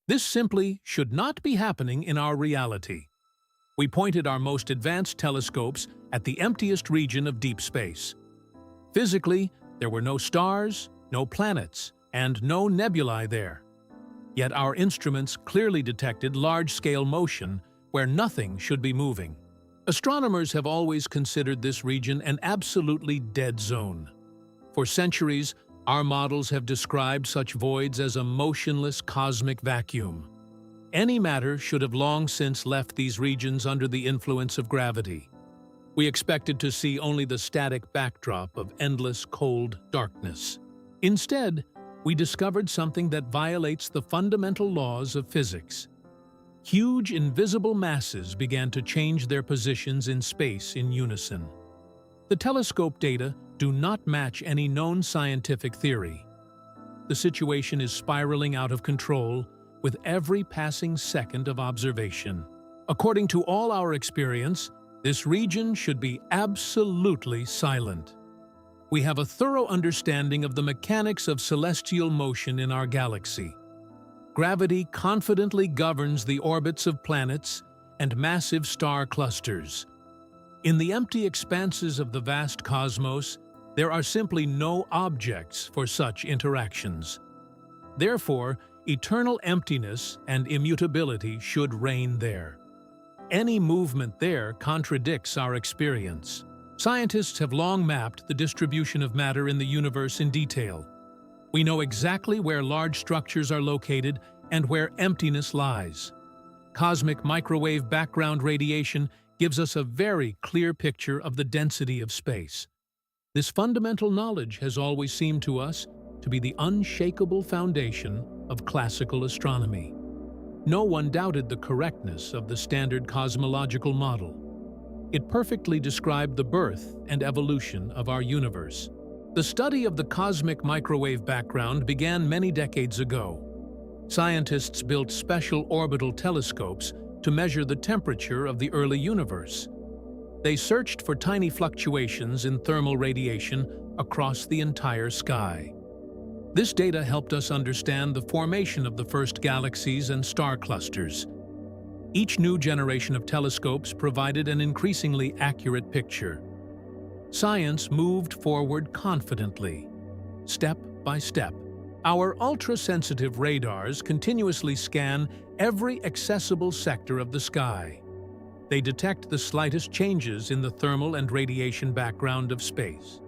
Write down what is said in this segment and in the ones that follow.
This simply should not be happening in our reality. We pointed our most advanced telescopes at the emptiest region of deep space. Physically, there were no stars, no planets, and no nebulae there. Yet our instruments clearly detected large-scale motion where nothing should be moving. Astronomers have always considered this region an absolutely dead zone. For centuries, our models have described such voids as a motionless cosmic vacuum. Any matter should have long since left these regions under the influence of gravity. We expected to see only the static backdrop of endless cold darkness. Instead, we discovered something that violates the fundamental laws of physics. Huge invisible masses began to change their positions in space in unison. The telescope data do not match any known scientific theory. The situation is spiraling out of control with every passing second of observation. According to all our experience, this region should be absolutely silent. We have a thorough understanding of the mechanics of celestial motion in our galaxy. Gravity confidently governs the orbits of planets and massive star clusters. In the empty expanses of the vast cosmos, there are simply no objects for such interactions. Therefore, eternal emptiness and immutability should reign there. Any movement there contradicts our experience. Scientists have long mapped the distribution of matter in the universe in detail. We know exactly where large structures are located and where emptiness lies. Cosmic microwave background radiation gives us a very clear picture of the density of space. This fundamental knowledge has always seemed to us to be the unshakable foundation of classical astronomy. No one doubted the correctness of the standard cosmological model. It perfectly described the birth and evolution of our universe. The study of the cosmic microwave background began many decades ago. Scientists built special orbital telescopes to measure the temperature of the early universe. They searched for tiny fluctuations in thermal radiation across the entire sky. This data helped us understand the formation of the first galaxies and star clusters. Each new generation of telescopes provided an increasingly accurate picture. Science moved forward confidently, step by step. Our ultra-sensitive radars continuously scan every accessible sector of the sky. They detect the slightest changes in the thermal and radiation background of space.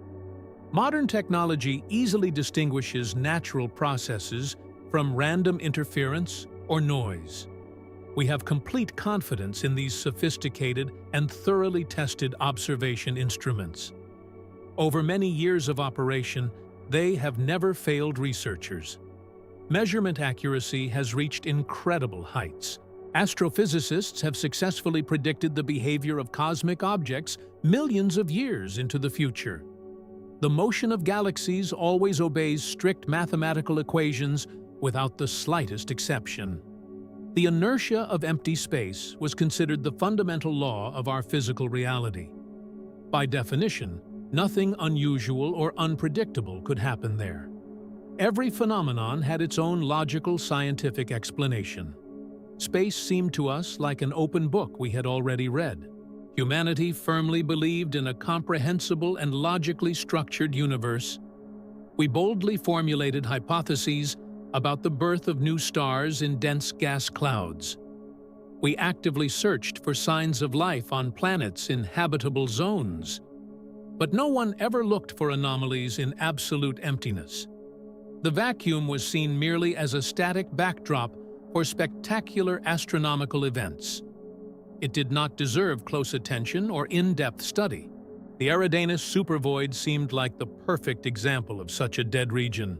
Modern technology easily distinguishes natural processes from random interference or noise. We have complete confidence in these sophisticated and thoroughly tested observation instruments. Over many years of operation, they have never failed researchers. Measurement accuracy has reached incredible heights. Astrophysicists have successfully predicted the behavior of cosmic objects millions of years into the future. The motion of galaxies always obeys strict mathematical equations without the slightest exception. The inertia of empty space was considered the fundamental law of our physical reality. By definition, nothing unusual or unpredictable could happen there. Every phenomenon had its own logical scientific explanation. Space seemed to us like an open book we had already read. Humanity firmly believed in a comprehensible and logically structured universe. We boldly formulated hypotheses about the birth of new stars in dense gas clouds. We actively searched for signs of life on planets in habitable zones. But no one ever looked for anomalies in absolute emptiness. The vacuum was seen merely as a static backdrop for spectacular astronomical events. It did not deserve close attention or in-depth study. The Eridanus supervoid seemed like the perfect example of such a dead region.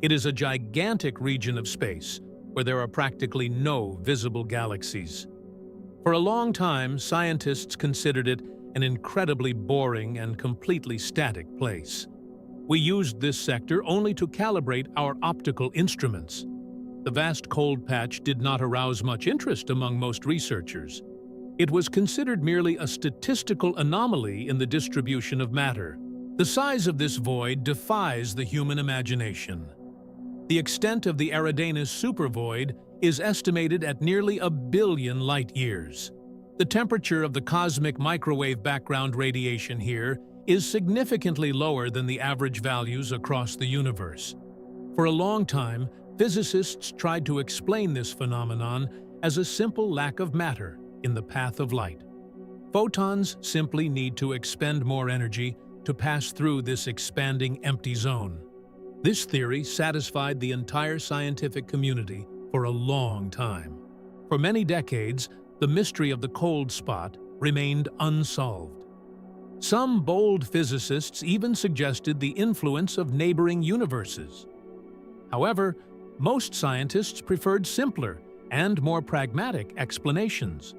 It is a gigantic region of space where there are practically no visible galaxies. For a long time, scientists considered it an incredibly boring and completely static place. We used this sector only to calibrate our optical instruments. The vast cold patch did not arouse much interest among most researchers. It was considered merely a statistical anomaly in the distribution of matter. The size of this void defies the human imagination. The extent of the Eridanus supervoid is estimated at nearly 1 billion light-years. The temperature of the cosmic microwave background radiation here is significantly lower than the average values across the universe. For a long time, physicists tried to explain this phenomenon as a simple lack of matter in the path of light. Photons simply need to expend more energy to pass through this expanding empty zone. This theory satisfied the entire scientific community for a long time. For many decades, the mystery of the cold spot remained unsolved. Some bold physicists even suggested the influence of neighboring universes. However, most scientists preferred simpler and more pragmatic explanations.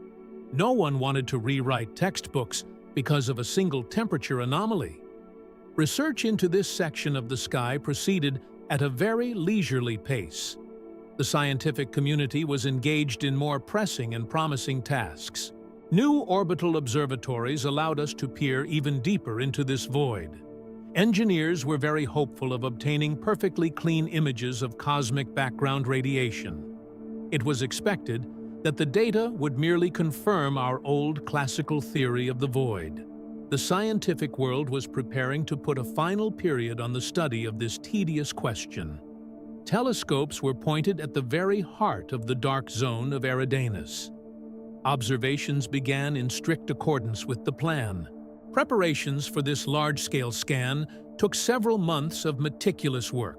No one wanted to rewrite textbooks because of a single temperature anomaly. Research into this section of the sky proceeded at a very leisurely pace. The scientific community was engaged in more pressing and promising tasks. New orbital observatories allowed us to peer even deeper into this void. Engineers were very hopeful of obtaining perfectly clean images of cosmic background radiation. It was expected that the data would merely confirm our old classical theory of the void. The scientific world was preparing to put a final period on the study of this tedious question. Telescopes were pointed at the very heart of the dark zone of Eridanus. Observations began in strict accordance with the plan. Preparations for this large-scale scan took several months of meticulous work.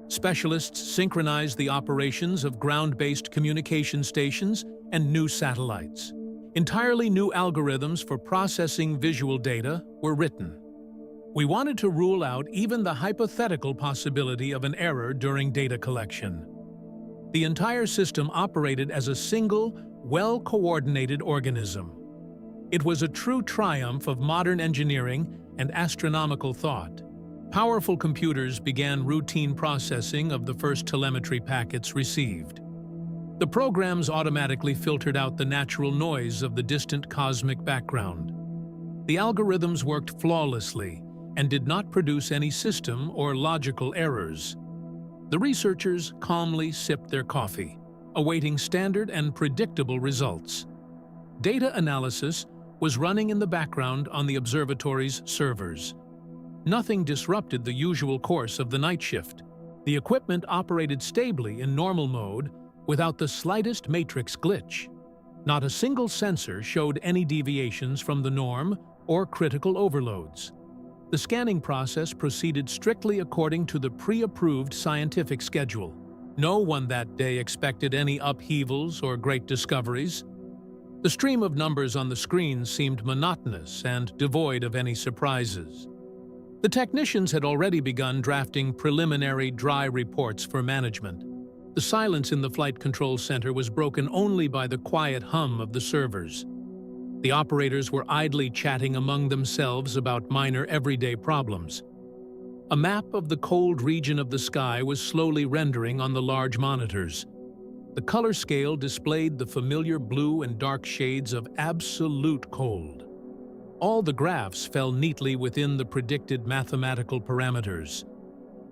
Specialists synchronized the operations of ground-based communication stations and new satellites. Entirely new algorithms for processing visual data were written. We wanted to rule out even the hypothetical possibility of an error during data collection. The entire system operated as a single, well-coordinated organism. It was a true triumph of modern engineering and astronomical thought. Powerful computers began routine processing of the first telemetry packets received. The programs automatically filtered out the natural noise of the distant cosmic background. The algorithms worked flawlessly and did not produce any system or logical errors. The researchers calmly sipped their coffee, awaiting standard and predictable results. Data analysis was running in the background on the observatory's servers. Nothing disrupted the usual course of the night shift. The equipment operated stably in normal mode without the slightest matrix glitch. Not a single sensor showed any deviations from the norm or critical overloads. The scanning process proceeded strictly according to the pre-approved scientific schedule. No one that day expected any upheavals or great discoveries. The stream of numbers on the screen seemed monotonous and devoid of any surprises. The technicians had already begun drafting preliminary dry reports for management. The silence in the flight control center was broken only by the quiet hum of the servers. The operators were idly chatting among themselves about minor everyday problems. A map of the cold region of the sky was slowly rendering on the large monitors. The color scale displayed the familiar blue and dark shades of absolute cold. All the graphs fell neatly within the predicted mathematical parameters.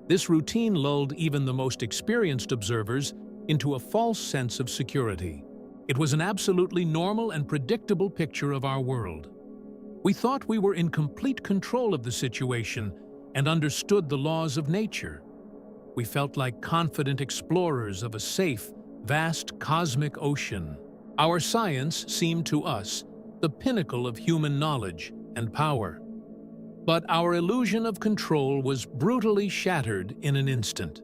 This routine lulled even the most experienced observers into a false sense of security. It was an absolutely normal and predictable picture of our world. We thought we were in complete control of the situation and understood the laws of nature. We felt like confident explorers of a safe, vast cosmic ocean. Our science seemed to us the pinnacle of human knowledge and power. But our illusion of control was brutally shattered in an instant.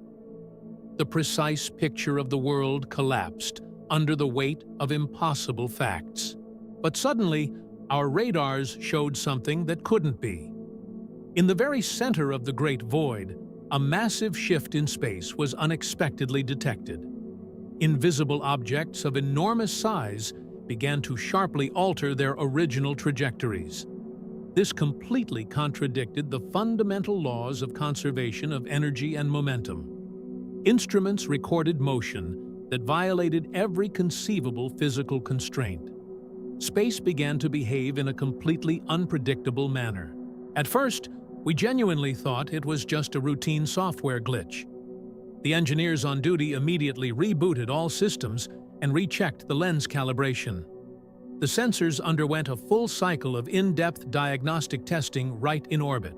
The precise picture of the world collapsed under the weight of impossible facts. But suddenly, our radars showed something that couldn't be. In the very center of the Great Void, a massive shift in space was unexpectedly detected. Invisible objects of enormous size began to sharply alter their original trajectories. This completely contradicted the fundamental laws of conservation of energy and momentum. Instruments recorded motion that violated every conceivable physical constraint. Space began to behave in a completely unpredictable manner. At first, we genuinely thought it was just a routine software glitch. The engineers on duty immediately rebooted all systems and rechecked the lens calibration. The sensors underwent a full cycle of in-depth diagnostic testing right in orbit.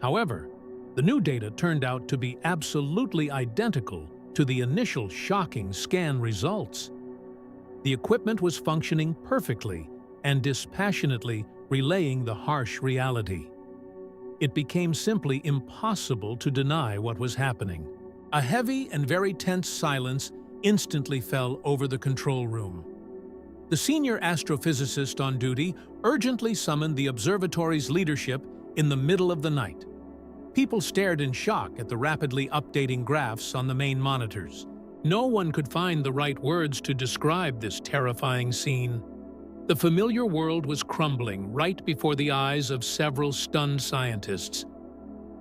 However, the new data turned out to be absolutely identical to the initial shocking scan results. The equipment was functioning perfectly and dispassionately relaying the harsh reality. It became simply impossible to deny what was happening. A heavy and very tense silence instantly fell over the control room. The senior astrophysicist on duty urgently summoned the observatory's leadership in the middle of the night. People stared in shock at the rapidly updating graphs on the main monitors. No one could find the right words to describe this terrifying scene. The familiar world was crumbling right before the eyes of several stunned scientists.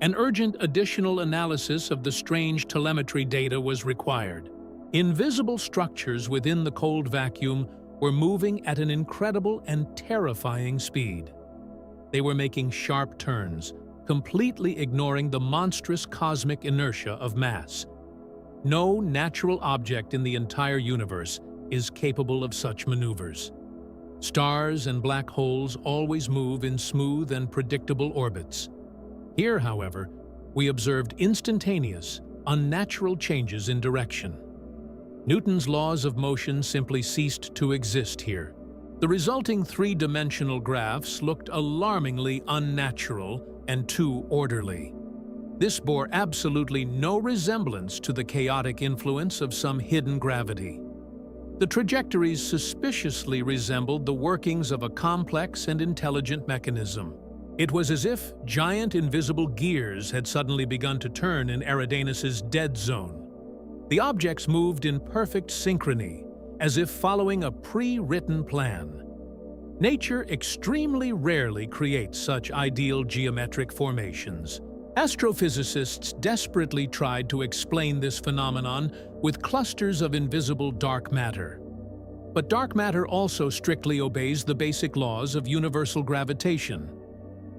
An urgent additional analysis of the strange telemetry data was required. Invisible structures within the cold vacuum were moving at an incredible and terrifying speed. They were making sharp turns, completely ignoring the monstrous cosmic inertia of mass. No natural object in the entire universe is capable of such maneuvers. Stars and black holes always move in smooth and predictable orbits. Here, however, we observed instantaneous, unnatural changes in direction. Newton's laws of motion simply ceased to exist here. The resulting three-dimensional graphs looked alarmingly unnatural and too orderly. This bore absolutely no resemblance to the chaotic influence of some hidden gravity. The trajectories suspiciously resembled the workings of a complex and intelligent mechanism. It was as if giant invisible gears had suddenly begun to turn in Eridanus's dead zone. The objects moved in perfect synchrony, as if following a pre-written plan. Nature extremely rarely creates such ideal geometric formations. Astrophysicists desperately tried to explain this phenomenon with clusters of invisible dark matter. But dark matter also strictly obeys the basic laws of universal gravitation.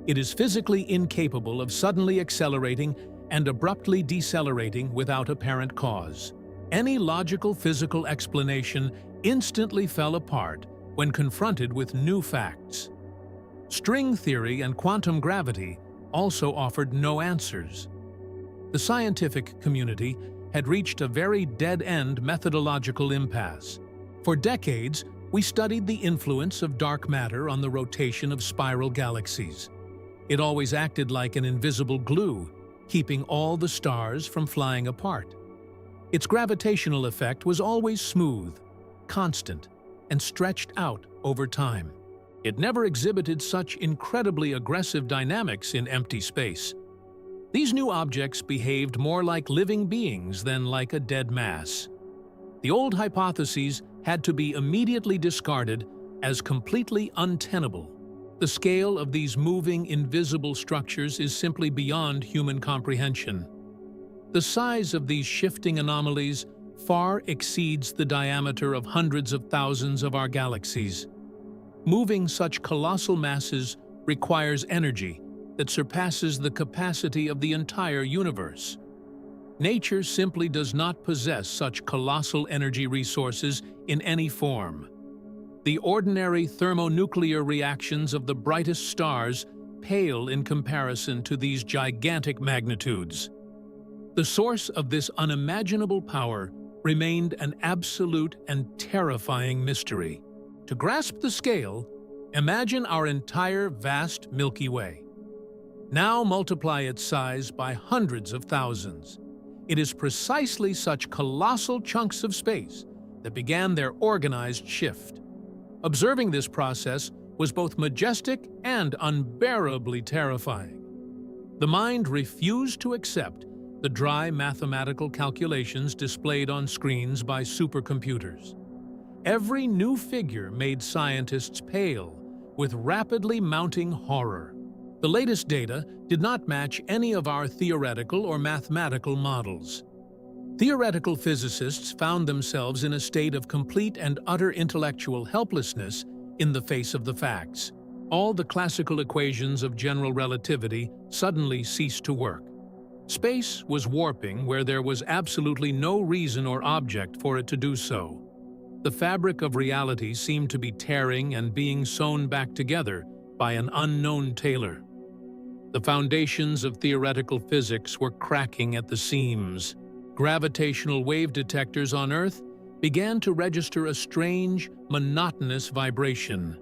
It is physically incapable of suddenly accelerating and abruptly decelerating without apparent cause. Any logical physical explanation instantly fell apart when confronted with new facts. String theory and quantum gravity also offered no answers. The scientific community had reached a very dead-end methodological impasse. For decades, we studied the influence of dark matter on the rotation of spiral galaxies. It always acted like an invisible glue, keeping all the stars from flying apart. Its gravitational effect was always smooth, constant, and stretched out over time. It never exhibited such incredibly aggressive dynamics in empty space. These new objects behaved more like living beings than like a dead mass. The old hypotheses had to be immediately discarded as completely untenable. The scale of these moving, invisible structures is simply beyond human comprehension. The size of these shifting anomalies far exceeds the diameter of hundreds of thousands of our galaxies. Moving such colossal masses requires energy that surpasses the capacity of the entire universe. Nature simply does not possess such colossal energy resources in any form. The ordinary thermonuclear reactions of the brightest stars pale in comparison to these gigantic magnitudes. The source of this unimaginable power remained an absolute and terrifying mystery. To grasp the scale, imagine our entire vast Milky Way. Now multiply its size by hundreds of thousands. It is precisely such colossal chunks of space that began their organized shift. Observing this process was both majestic and unbearably terrifying. The mind refused to accept the dry mathematical calculations displayed on screens by supercomputers. Every new figure made scientists pale with rapidly mounting horror. The latest data did not match any of our theoretical or mathematical models. Theoretical physicists found themselves in a state of complete and utter intellectual helplessness in the face of the facts. All the classical equations of general relativity suddenly ceased to work. Space was warping where there was absolutely no reason or object for it to do so. The fabric of reality seemed to be tearing and being sewn back together by an unknown tailor. The foundations of theoretical physics were cracking at the seams. Gravitational wave detectors on Earth began to register a strange, monotonous vibration.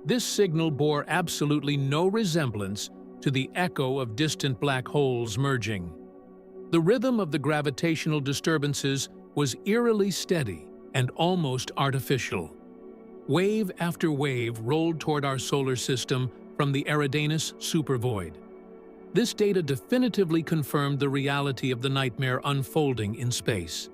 This signal bore absolutely no resemblance to the echo of distant black holes merging. The rhythm of the gravitational disturbances was eerily steady and almost artificial. Wave after wave rolled toward our solar system from the Eridanus supervoid. This data definitively confirmed the reality of the nightmare unfolding in space.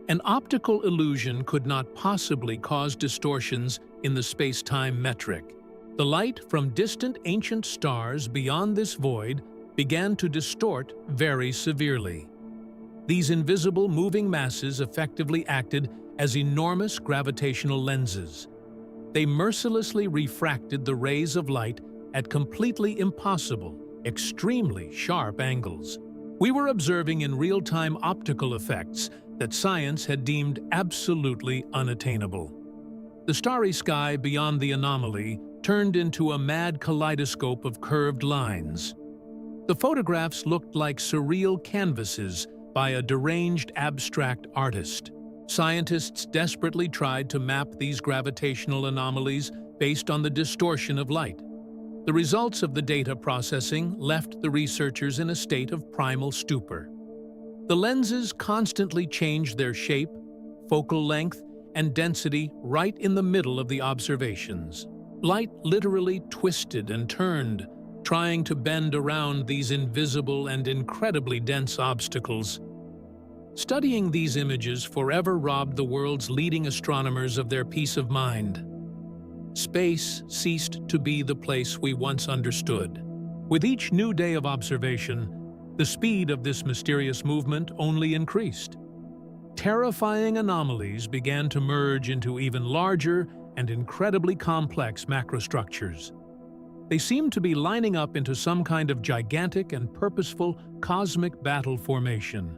An optical illusion could not possibly cause distortions in the space-time metric. The light from distant ancient stars beyond this void began to distort very severely. These invisible moving masses effectively acted as enormous gravitational lenses. They mercilessly refracted the rays of light at completely impossible, extremely sharp angles. We were observing in real-time optical effects that science had deemed absolutely unattainable. The starry sky beyond the anomaly turned into a mad kaleidoscope of curved lines. The photographs looked like surreal canvases by a deranged abstract artist. Scientists desperately tried to map these gravitational anomalies based on the distortion of light. The results of the data processing left the researchers in a state of primal stupor. The lenses constantly changed their shape, focal length, and density right in the middle of the observations. Light literally twisted and turned, trying to bend around these invisible and incredibly dense obstacles. Studying these images forever robbed the world's leading astronomers of their peace of mind. Space ceased to be the place we once understood. With each new day of observation, the speed of this mysterious movement only increased. Terrifying anomalies began to merge into even larger and incredibly complex macrostructures. They seemed to be lining up into some kind of gigantic and purposeful cosmic battle formation.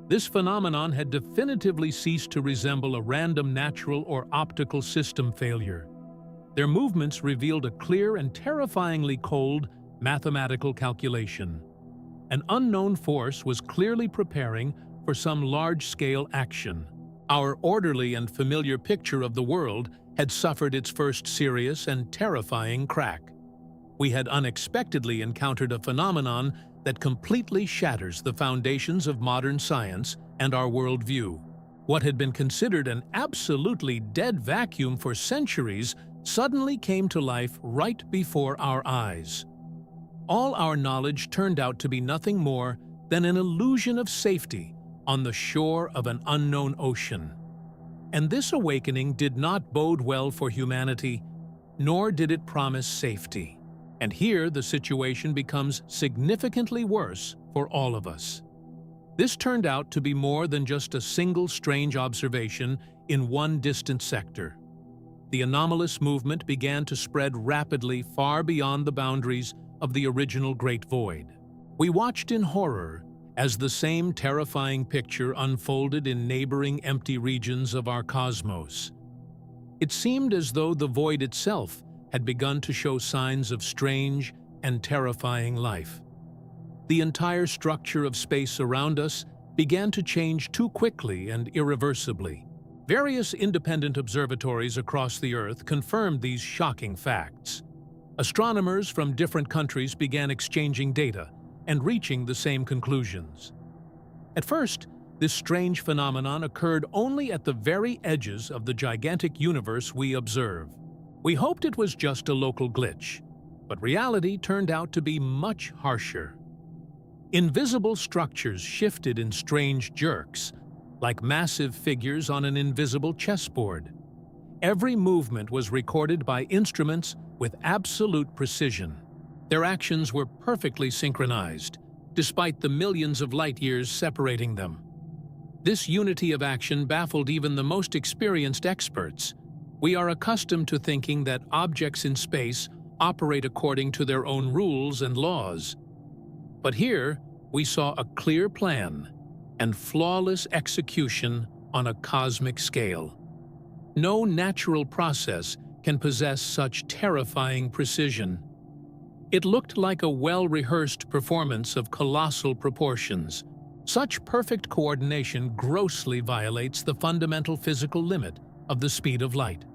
This phenomenon had definitively ceased to resemble a random natural or optical system failure. Their movements revealed a clear and terrifyingly cold mathematical calculation. An unknown force was clearly preparing for some large-scale action. Our orderly and familiar picture of the world had suffered its first serious and terrifying crack. We had unexpectedly encountered a phenomenon that completely shatters the foundations of modern science and our worldview. What had been considered an absolutely dead vacuum for centuries suddenly came to life right before our eyes. All our knowledge turned out to be nothing more than an illusion of safety on the shore of an unknown ocean. And this awakening did not bode well for humanity, nor did it promise safety. And here the situation becomes significantly worse for all of us. This turned out to be more than just a single strange observation in one distant sector. The anomalous movement began to spread rapidly far beyond the boundaries of the original Great Void. We watched in horror as the same terrifying picture unfolded in neighboring empty regions of our cosmos. It seemed as though the void itself had begun to show signs of strange and terrifying life. The entire structure of space around us began to change too quickly and irreversibly. Various independent observatories across the Earth confirmed these shocking facts. Astronomers from different countries began exchanging data and reaching the same conclusions. At first, this strange phenomenon occurred only at the very edges of the gigantic universe we observe. We hoped it was just a local glitch, but reality turned out to be much harsher. Invisible structures shifted in strange jerks, like massive figures on an invisible chessboard. Every movement was recorded by instruments with absolute precision. Their actions were perfectly synchronized, despite the millions of light-years separating them. This unity of action baffled even the most experienced experts. We are accustomed to thinking that objects in space operate according to their own rules and laws. But here, we saw a clear plan and flawless execution on a cosmic scale. No natural process can possess such terrifying precision. It looked like a well-rehearsed performance of colossal proportions. Such perfect coordination grossly violates the fundamental physical limit of the speed of light.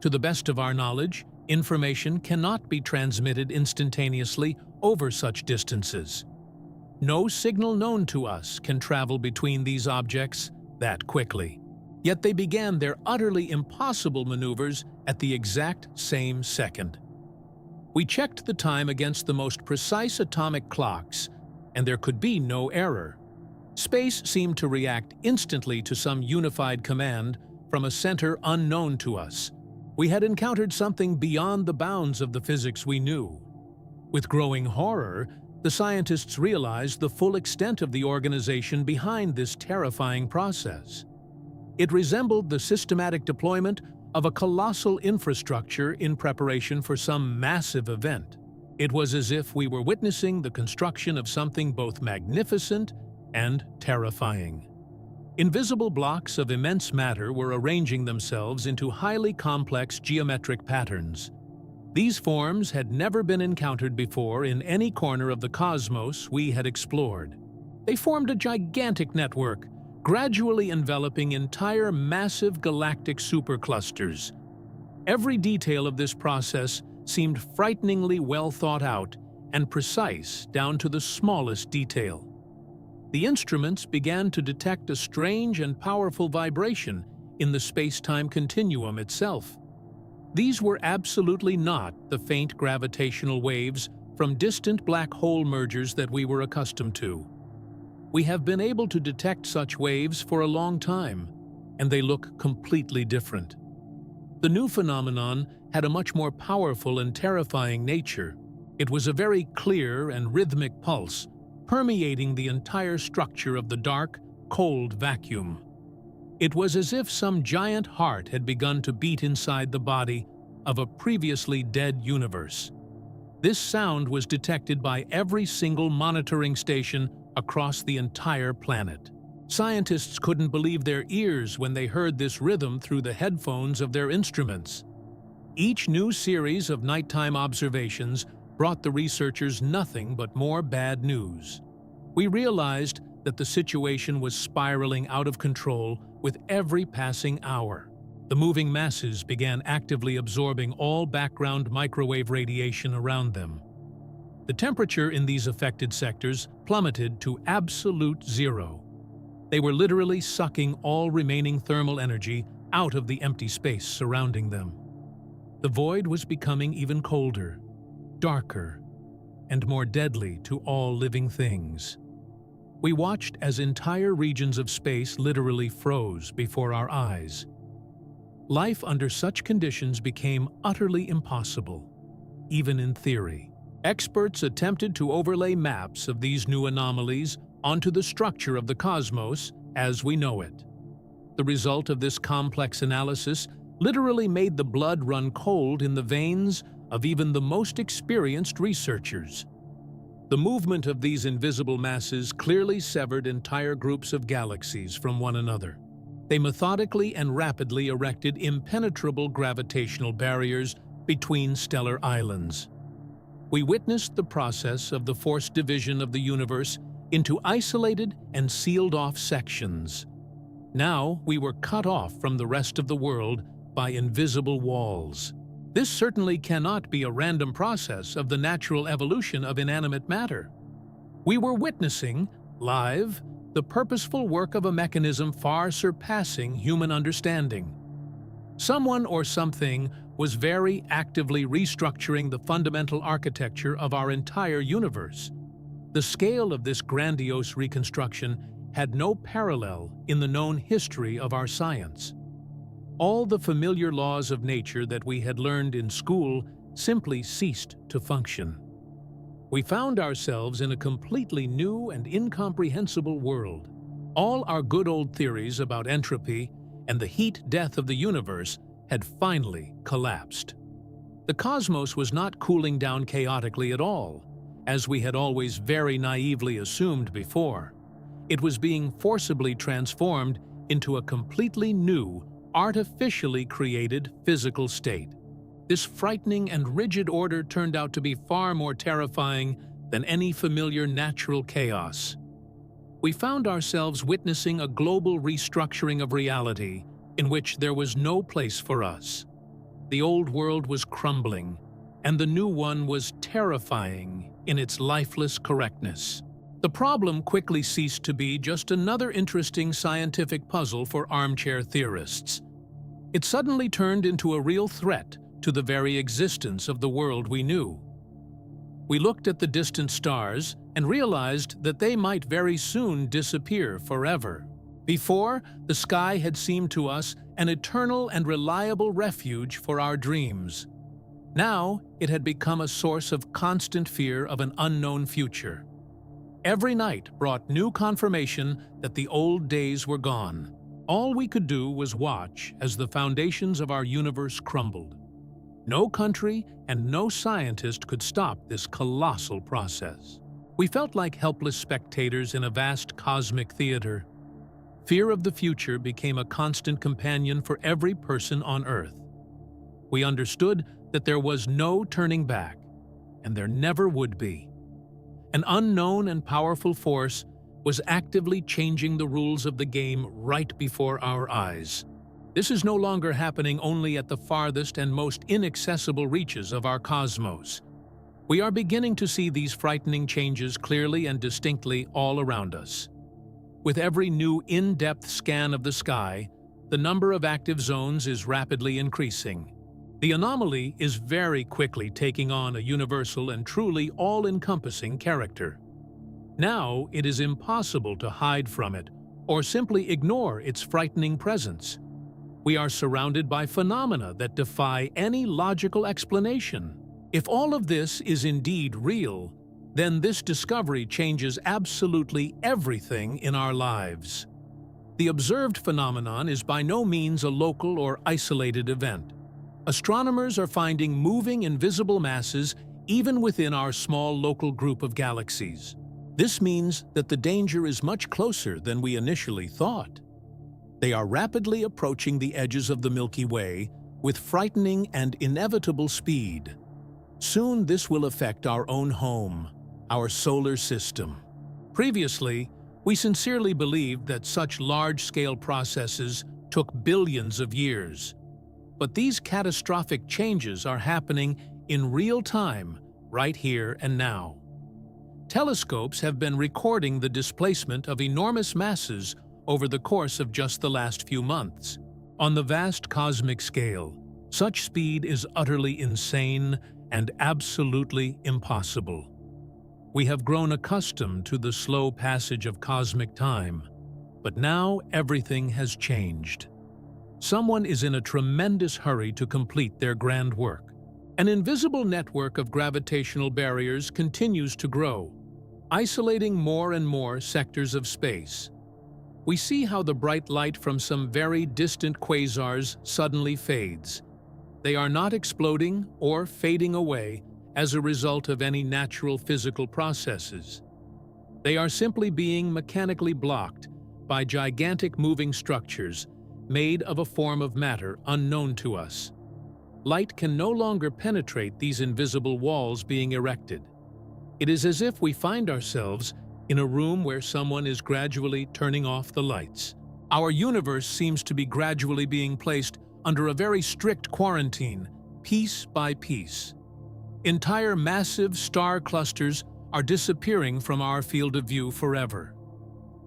To the best of our knowledge, information cannot be transmitted instantaneously over such distances. No signal known to us can travel between these objects that quickly. Yet they began their utterly impossible maneuvers at the exact same second. We checked the time against the most precise atomic clocks, and there could be no error. Space seemed to react instantly to some unified command from a center unknown to us. We had encountered something beyond the bounds of the physics we knew. With growing horror, the scientists realized the full extent of the organization behind this terrifying process. It resembled the systematic deployment of a colossal infrastructure in preparation for some massive event. It was as if we were witnessing the construction of something both magnificent and terrifying. Invisible blocks of immense matter were arranging themselves into highly complex geometric patterns. These forms had never been encountered before in any corner of the cosmos we had explored. They formed a gigantic network, gradually enveloping entire massive galactic superclusters. Every detail of this process seemed frighteningly well thought out and precise down to the smallest detail. The instruments began to detect a strange and powerful vibration in the space-time continuum itself. These were absolutely not the faint gravitational waves from distant black hole mergers that we were accustomed to. We have been able to detect such waves for a long time, and they look completely different. The new phenomenon had a much more powerful and terrifying nature. It was a very clear and rhythmic pulse, permeating the entire structure of the dark, cold vacuum. It was as if some giant heart had begun to beat inside the body of a previously dead universe. This sound was detected by every single monitoring station across the entire planet. Scientists couldn't believe their ears when they heard this rhythm through the headphones of their instruments. Each new series of nighttime observations brought the researchers nothing but more bad news. We realized that the situation was spiraling out of control with every passing hour. The moving masses began actively absorbing all background microwave radiation around them. The temperature in these affected sectors plummeted to absolute zero. They were literally sucking all remaining thermal energy out of the empty space surrounding them. The void was becoming even colder, darker, and more deadly to all living things. We watched as entire regions of space literally froze before our eyes. Life under such conditions became utterly impossible, even in theory. Experts attempted to overlay maps of these new anomalies onto the structure of the cosmos as we know it. The result of this complex analysis literally made the blood run cold in the veins of even the most experienced researchers. The movement of these invisible masses clearly severed entire groups of galaxies from one another. They methodically and rapidly erected impenetrable gravitational barriers between stellar islands. We witnessed the process of the forced division of the universe into isolated and sealed-off sections. Now we were cut off from the rest of the world by invisible walls. This certainly cannot be a random process of the natural evolution of inanimate matter. We were witnessing, live, the purposeful work of a mechanism far surpassing human understanding. Someone or something was very actively restructuring the fundamental architecture of our entire universe. The scale of this grandiose reconstruction had no parallel in the known history of our science. All the familiar laws of nature that we had learned in school simply ceased to function. We found ourselves in a completely new and incomprehensible world. All our good old theories about entropy and the heat death of the universe had finally collapsed. The cosmos was not cooling down chaotically at all, as we had always very naively assumed before. It was being forcibly transformed into a completely new, artificially created physical state. This frightening and rigid order turned out to be far more terrifying than any familiar natural chaos. We found ourselves witnessing a global restructuring of reality in which there was no place for us. The old world was crumbling, and the new one was terrifying in its lifeless correctness. The problem quickly ceased to be just another interesting scientific puzzle for armchair theorists. It suddenly turned into a real threat to the very existence of the world we knew. We looked at the distant stars and realized that they might very soon disappear forever. Before, the sky had seemed to us an eternal and reliable refuge for our dreams. Now, it had become a source of constant fear of an unknown future. Every night brought new confirmation that the old days were gone. All we could do was watch as the foundations of our universe crumbled. No country and no scientist could stop this colossal process. We felt like helpless spectators in a vast cosmic theater. Fear of the future became a constant companion for every person on Earth. We understood that there was no turning back, and there never would be. An unknown and powerful force was actively changing the rules of the game right before our eyes. This is no longer happening only at the farthest and most inaccessible reaches of our cosmos. We are beginning to see these frightening changes clearly and distinctly all around us. With every new in-depth scan of the sky, the number of active zones is rapidly increasing. The anomaly is very quickly taking on a universal and truly all-encompassing character. Now it is impossible to hide from it or simply ignore its frightening presence. We are surrounded by phenomena that defy any logical explanation. If all of this is indeed real, then this discovery changes absolutely everything in our lives. The observed phenomenon is by no means a local or isolated event. Astronomers are finding moving invisible masses even within our small local group of galaxies. This means that the danger is much closer than we initially thought. They are rapidly approaching the edges of the Milky Way with frightening and inevitable speed. Soon this will affect our own home, our solar system. Previously, we sincerely believed that such large-scale processes took billions of years. But these catastrophic changes are happening in real time, right here and now. Telescopes have been recording the displacement of enormous masses over the course of just the last few months. On the vast cosmic scale, such speed is utterly insane and absolutely impossible. We have grown accustomed to the slow passage of cosmic time, but now everything has changed. Someone is in a tremendous hurry to complete their grand work. An invisible network of gravitational barriers continues to grow, isolating more and more sectors of space. We see how the bright light from some very distant quasars suddenly fades. They are not exploding or fading away as a result of any natural physical processes. They are simply being mechanically blocked by gigantic moving structures made of a form of matter unknown to us. Light can no longer penetrate these invisible walls being erected. It is as if we find ourselves in a room where someone is gradually turning off the lights. Our universe seems to be gradually being placed under a very strict quarantine, piece by piece. Entire massive star clusters are disappearing from our field of view forever.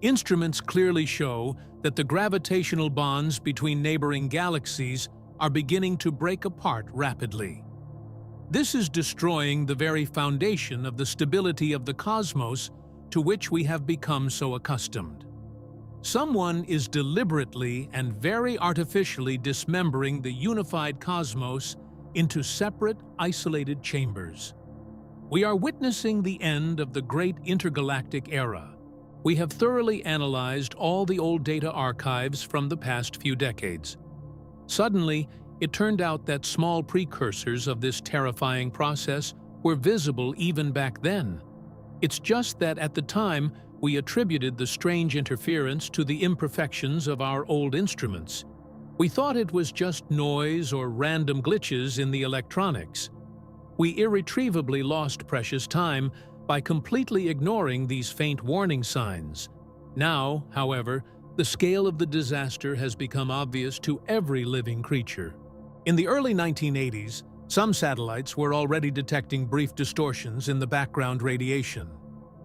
Instruments clearly show that the gravitational bonds between neighboring galaxies are beginning to break apart rapidly. This is destroying the very foundation of the stability of the cosmos to which we have become so accustomed. Someone is deliberately and very artificially dismembering the unified cosmos into separate, isolated chambers. We are witnessing the end of the great intergalactic era. We have thoroughly analyzed all the old data archives from the past few decades. Suddenly, it turned out that small precursors of this terrifying process were visible even back then. It's just that at the time, we attributed the strange interference to the imperfections of our old instruments. We thought it was just noise or random glitches in the electronics. We irretrievably lost precious time by completely ignoring these faint warning signs. Now, however, the scale of the disaster has become obvious to every living creature. In the early 1980s, some satellites were already detecting brief distortions in the background radiation.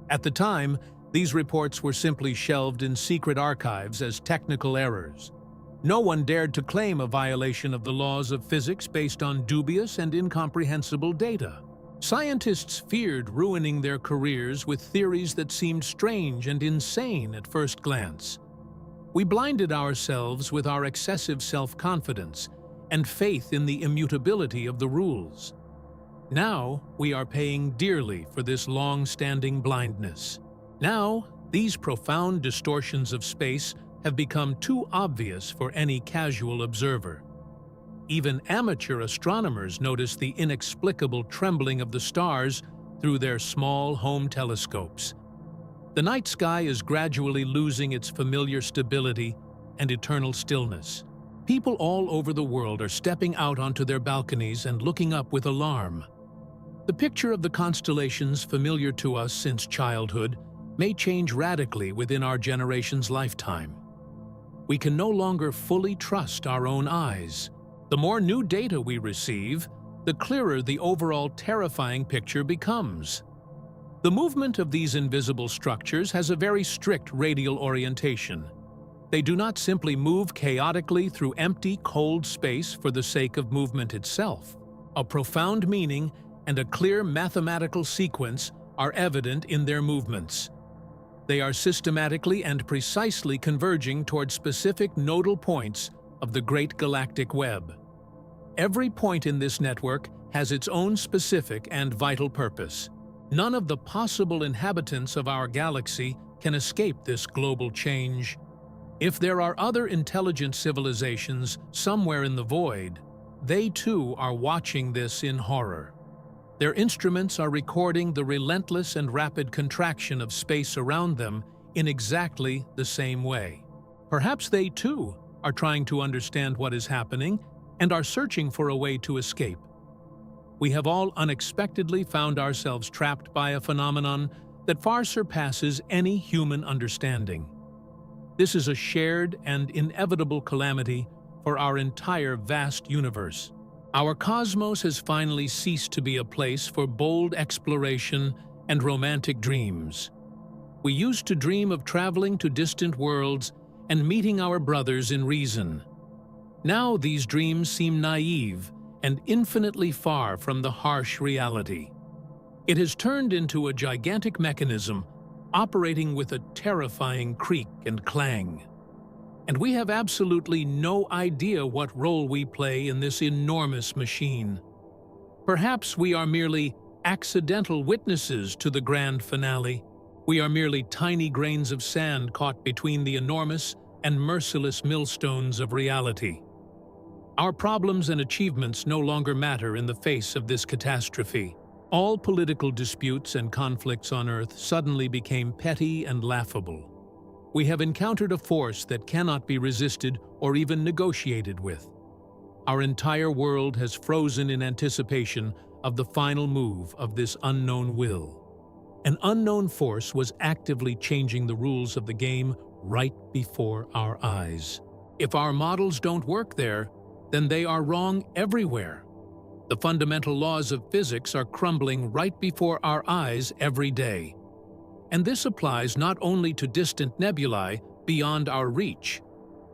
At the time, these reports were simply shelved in secret archives as technical errors. No one dared to claim a violation of the laws of physics based on dubious and incomprehensible data. Scientists feared ruining their careers with theories that seemed strange and insane at first glance. We blinded ourselves with our excessive self-confidence and faith in the immutability of the rules. Now, we are paying dearly for this long-standing blindness. Now, these profound distortions of space have become too obvious for any casual observer. Even amateur astronomers notice the inexplicable trembling of the stars through their small home telescopes. The night sky is gradually losing its familiar stability and eternal stillness. People all over the world are stepping out onto their balconies and looking up with alarm. The picture of the constellations familiar to us since childhood may change radically within our generation's lifetime. We can no longer fully trust our own eyes. The more new data we receive, the clearer the overall terrifying picture becomes. The movement of these invisible structures has a very strict radial orientation. They do not simply move chaotically through empty, cold space for the sake of movement itself. A profound meaning and a clear mathematical sequence are evident in their movements. They are systematically and precisely converging toward specific nodal points of the great galactic web. Every point in this network has its own specific and vital purpose. None of the possible inhabitants of our galaxy can escape this global change. If there are other intelligent civilizations somewhere in the void, they too are watching this in horror. Their instruments are recording the relentless and rapid contraction of space around them in exactly the same way. Perhaps they too are trying to understand what is happening and are searching for a way to escape. We have all unexpectedly found ourselves trapped by a phenomenon that far surpasses any human understanding. This is a shared and inevitable calamity for our entire vast universe. Our cosmos has finally ceased to be a place for bold exploration and romantic dreams. We used to dream of traveling to distant worlds and meeting our brothers in reason. Now these dreams seem naive and infinitely far from the harsh reality. It has turned into a gigantic mechanism operating with a terrifying creak and clang. And we have absolutely no idea what role we play in this enormous machine. Perhaps we are merely accidental witnesses to the grand finale. We are merely tiny grains of sand caught between the enormous and merciless millstones of reality. Our problems and achievements no longer matter in the face of this catastrophe. All political disputes and conflicts on Earth suddenly became petty and laughable. We have encountered a force that cannot be resisted or even negotiated with. Our entire world has frozen in anticipation of the final move of this unknown will. An unknown force was actively changing the rules of the game right before our eyes. If our models don't work there, then they are wrong everywhere. The fundamental laws of physics are crumbling right before our eyes every day. And this applies not only to distant nebulae beyond our reach.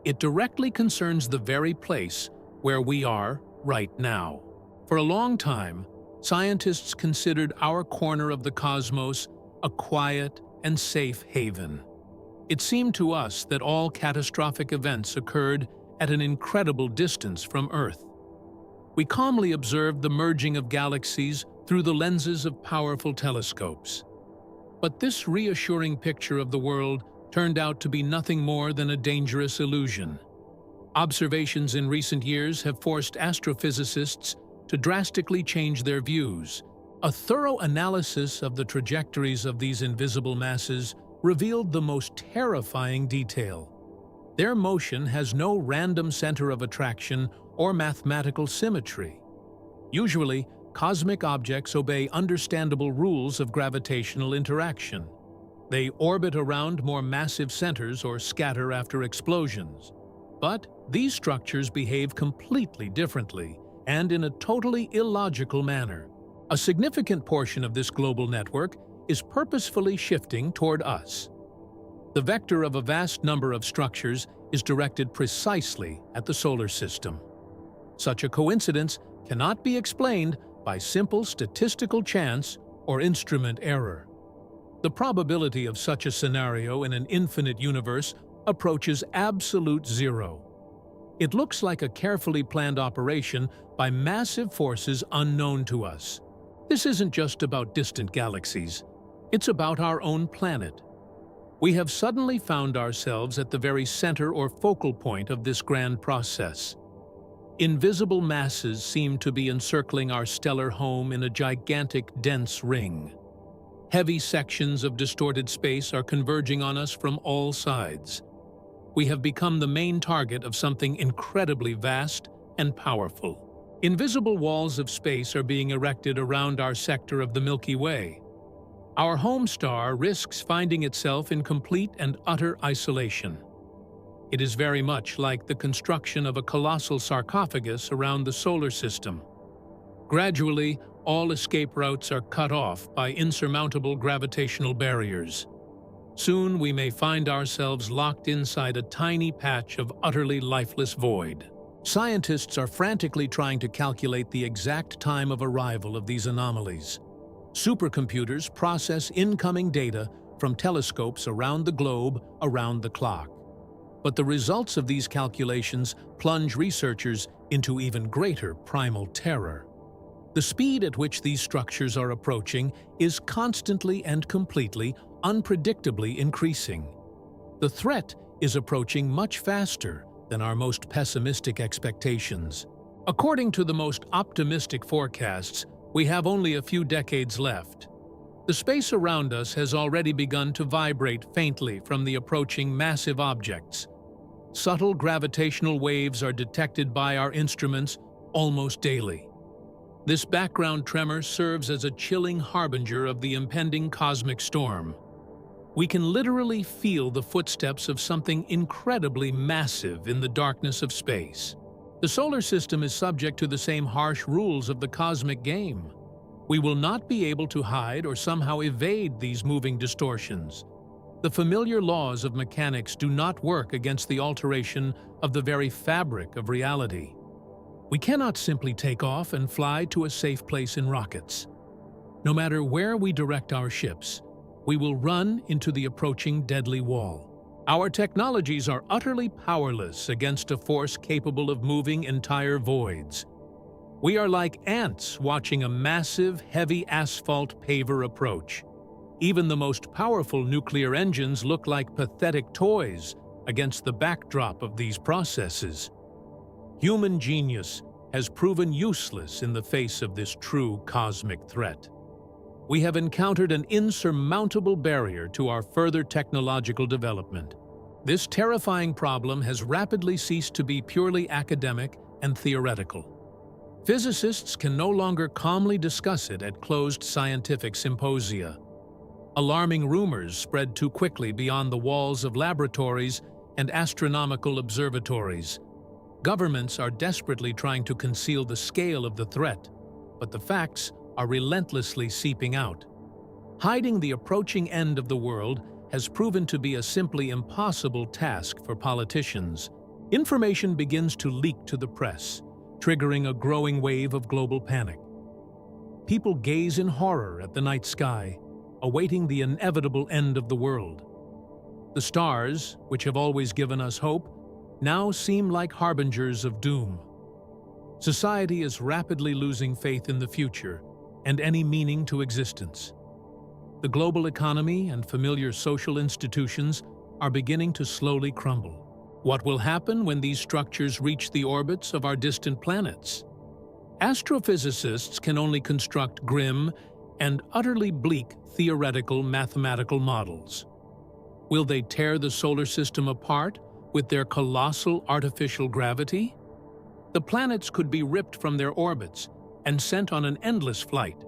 It directly concerns the very place where we are right now. For a long time, scientists considered our corner of the cosmos a quiet and safe haven. It seemed to us that all catastrophic events occurred at an incredible distance from Earth. We calmly observed the merging of galaxies through the lenses of powerful telescopes. But this reassuring picture of the world turned out to be nothing more than a dangerous illusion. Observations in recent years have forced astrophysicists to drastically change their views, A thorough analysis of the trajectories of these invisible masses revealed the most terrifying detail. Their motion has no random center of attraction or mathematical symmetry. Usually, cosmic objects obey understandable rules of gravitational interaction. They orbit around more massive centers or scatter after explosions. But these structures behave completely differently and in a totally illogical manner. A significant portion of this global network is purposefully shifting toward us. The vector of a vast number of structures is directed precisely at the solar system. Such a coincidence cannot be explained by simple statistical chance or instrument error. The probability of such a scenario in an infinite universe approaches absolute zero. It looks like a carefully planned operation by massive forces unknown to us. This isn't just about distant galaxies. It's about our own planet. We have suddenly found ourselves at the very center or focal point of this grand process. Invisible masses seem to be encircling our stellar home in a gigantic, dense ring. Heavy sections of distorted space are converging on us from all sides. We have become the main target of something incredibly vast and powerful. Invisible walls of space are being erected around our sector of the Milky Way. Our home star risks finding itself in complete and utter isolation. It is very much like the construction of a colossal sarcophagus around the solar system. Gradually, all escape routes are cut off by insurmountable gravitational barriers. Soon we may find ourselves locked inside a tiny patch of utterly lifeless void. Scientists are frantically trying to calculate the exact time of arrival of these anomalies. Supercomputers process incoming data from telescopes around the globe around the clock. But the results of these calculations plunge researchers into even greater primal terror. The speed at which these structures are approaching is constantly and completely, unpredictably increasing. The threat is approaching much faster than our most pessimistic expectations. According to the most optimistic forecasts, we have only a few decades left. The space around us has already begun to vibrate faintly from the approaching massive objects. Subtle gravitational waves are detected by our instruments almost daily. This background tremor serves as a chilling harbinger of the impending cosmic storm. We can literally feel the footsteps of something incredibly massive in the darkness of space. The solar system is subject to the same harsh rules of the cosmic game. We will not be able to hide or somehow evade these moving distortions. The familiar laws of mechanics do not work against the alteration of the very fabric of reality. We cannot simply take off and fly to a safe place in rockets. No matter where we direct our ships, we will run into the approaching deadly wall. Our technologies are utterly powerless against a force capable of moving entire voids. We are like ants watching a massive, heavy asphalt paver approach. Even the most powerful nuclear engines look like pathetic toys against the backdrop of these processes. Human genius has proven useless in the face of this true cosmic threat. We have encountered an insurmountable barrier to our further technological development. This terrifying problem has rapidly ceased to be purely academic and theoretical. Physicists can no longer calmly discuss it at closed scientific symposia. Alarming rumors spread too quickly beyond the walls of laboratories and astronomical observatories. Governments are desperately trying to conceal the scale of the threat, but the facts are relentlessly seeping out. Hiding the approaching end of the world has proven to be a simply impossible task for politicians. Information begins to leak to the press, triggering a growing wave of global panic. People gaze in horror at the night sky, awaiting the inevitable end of the world. The stars, which have always given us hope, now seem like harbingers of doom. Society is rapidly losing faith in the future and any meaning to existence. The global economy and familiar social institutions are beginning to slowly crumble. What will happen when these structures reach the orbits of our distant planets? Astrophysicists can only construct grim and utterly bleak theoretical mathematical models. Will they tear the solar system apart with their colossal artificial gravity? The planets could be ripped from their orbits and sent on an endless flight.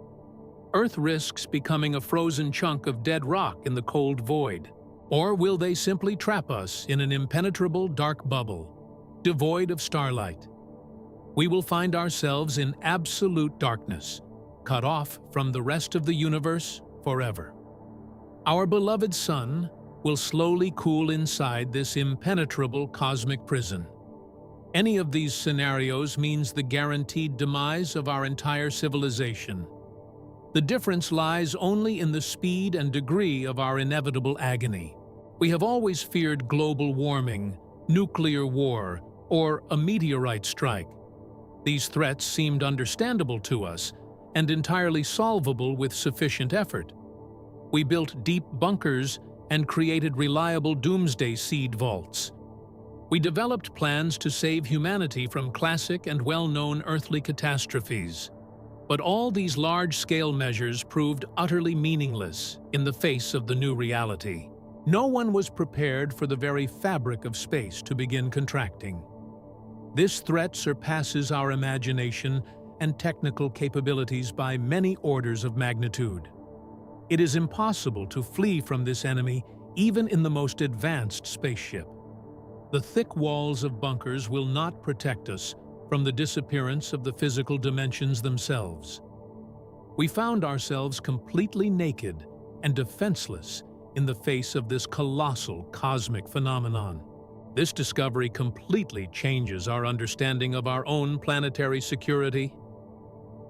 Earth risks becoming a frozen chunk of dead rock in the cold void. Or will they simply trap us in an impenetrable dark bubble, devoid of starlight? We will find ourselves in absolute darkness, cut off from the rest of the universe forever. Our beloved sun will slowly cool inside this impenetrable cosmic prison. Any of these scenarios means the guaranteed demise of our entire civilization. The difference lies only in the speed and degree of our inevitable agony. We have always feared global warming, nuclear war, or a meteorite strike. These threats seemed understandable to us and entirely solvable with sufficient effort. We built deep bunkers and created reliable doomsday seed vaults. We developed plans to save humanity from classic and well-known earthly catastrophes. But all these large-scale measures proved utterly meaningless in the face of the new reality. No one was prepared for the very fabric of space to begin contracting. This threat surpasses our imagination and technical capabilities by many orders of magnitude. It is impossible to flee from this enemy even in the most advanced spaceship. The thick walls of bunkers will not protect us from the disappearance of the physical dimensions themselves. We found ourselves completely naked and defenseless in the face of this colossal cosmic phenomenon. This discovery completely changes our understanding of our own planetary security.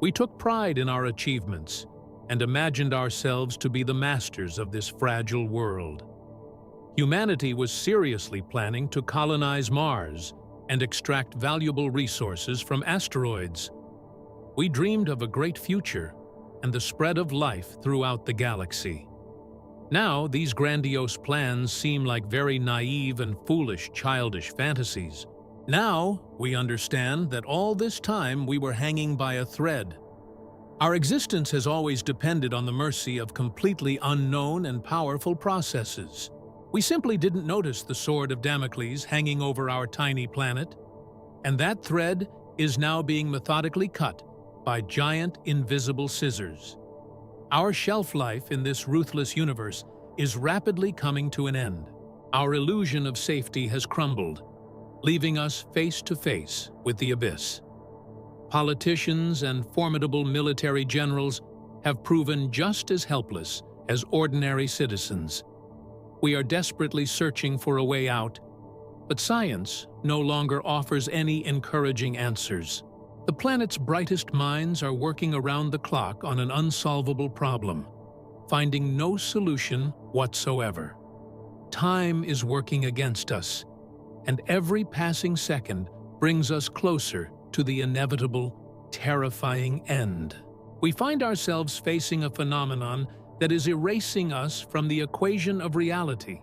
We took pride in our achievements and imagined ourselves to be the masters of this fragile world. Humanity was seriously planning to colonize Mars and extract valuable resources from asteroids. We dreamed of a great future and the spread of life throughout the galaxy. Now, these grandiose plans seem like very naive and foolish childish fantasies. Now, we understand that all this time we were hanging by a thread. Our existence has always depended on the mercy of completely unknown and powerful processes. We simply didn't notice the sword of Damocles hanging over our tiny planet, and that thread is now being methodically cut by giant invisible scissors. Our shelf life in this ruthless universe is rapidly coming to an end. Our illusion of safety has crumbled, leaving us face to face with the abyss. Politicians and formidable military generals have proven just as helpless as ordinary citizens. We are desperately searching for a way out, but science no longer offers any encouraging answers. The planet's brightest minds are working around the clock on an unsolvable problem, finding no solution whatsoever. Time is working against us, and every passing second brings us closer to the inevitable, terrifying end. We find ourselves facing a phenomenon that is erasing us from the equation of reality.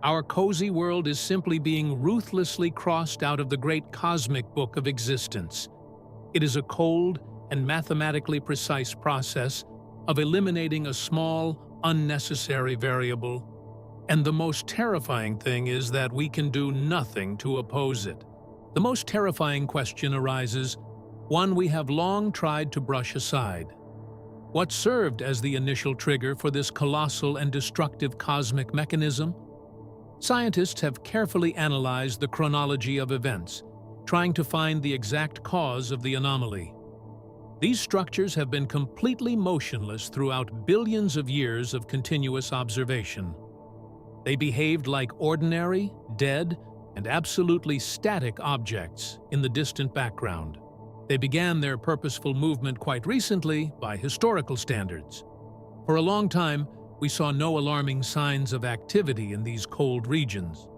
Our cozy world is simply being ruthlessly crossed out of the great cosmic book of existence. It is a cold and mathematically precise process of eliminating a small, unnecessary variable. And the most terrifying thing is that we can do nothing to oppose it. The most terrifying question arises, one we have long tried to brush aside. What served as the initial trigger for this colossal and destructive cosmic mechanism? Scientists have carefully analyzed the chronology of events, trying to find the exact cause of the anomaly. These structures have been completely motionless throughout billions of years of continuous observation. They behaved like ordinary, dead, and absolutely static objects in the distant background. They began their purposeful movement quite recently by historical standards. For a long time, we saw no alarming signs of activity in these cold regions.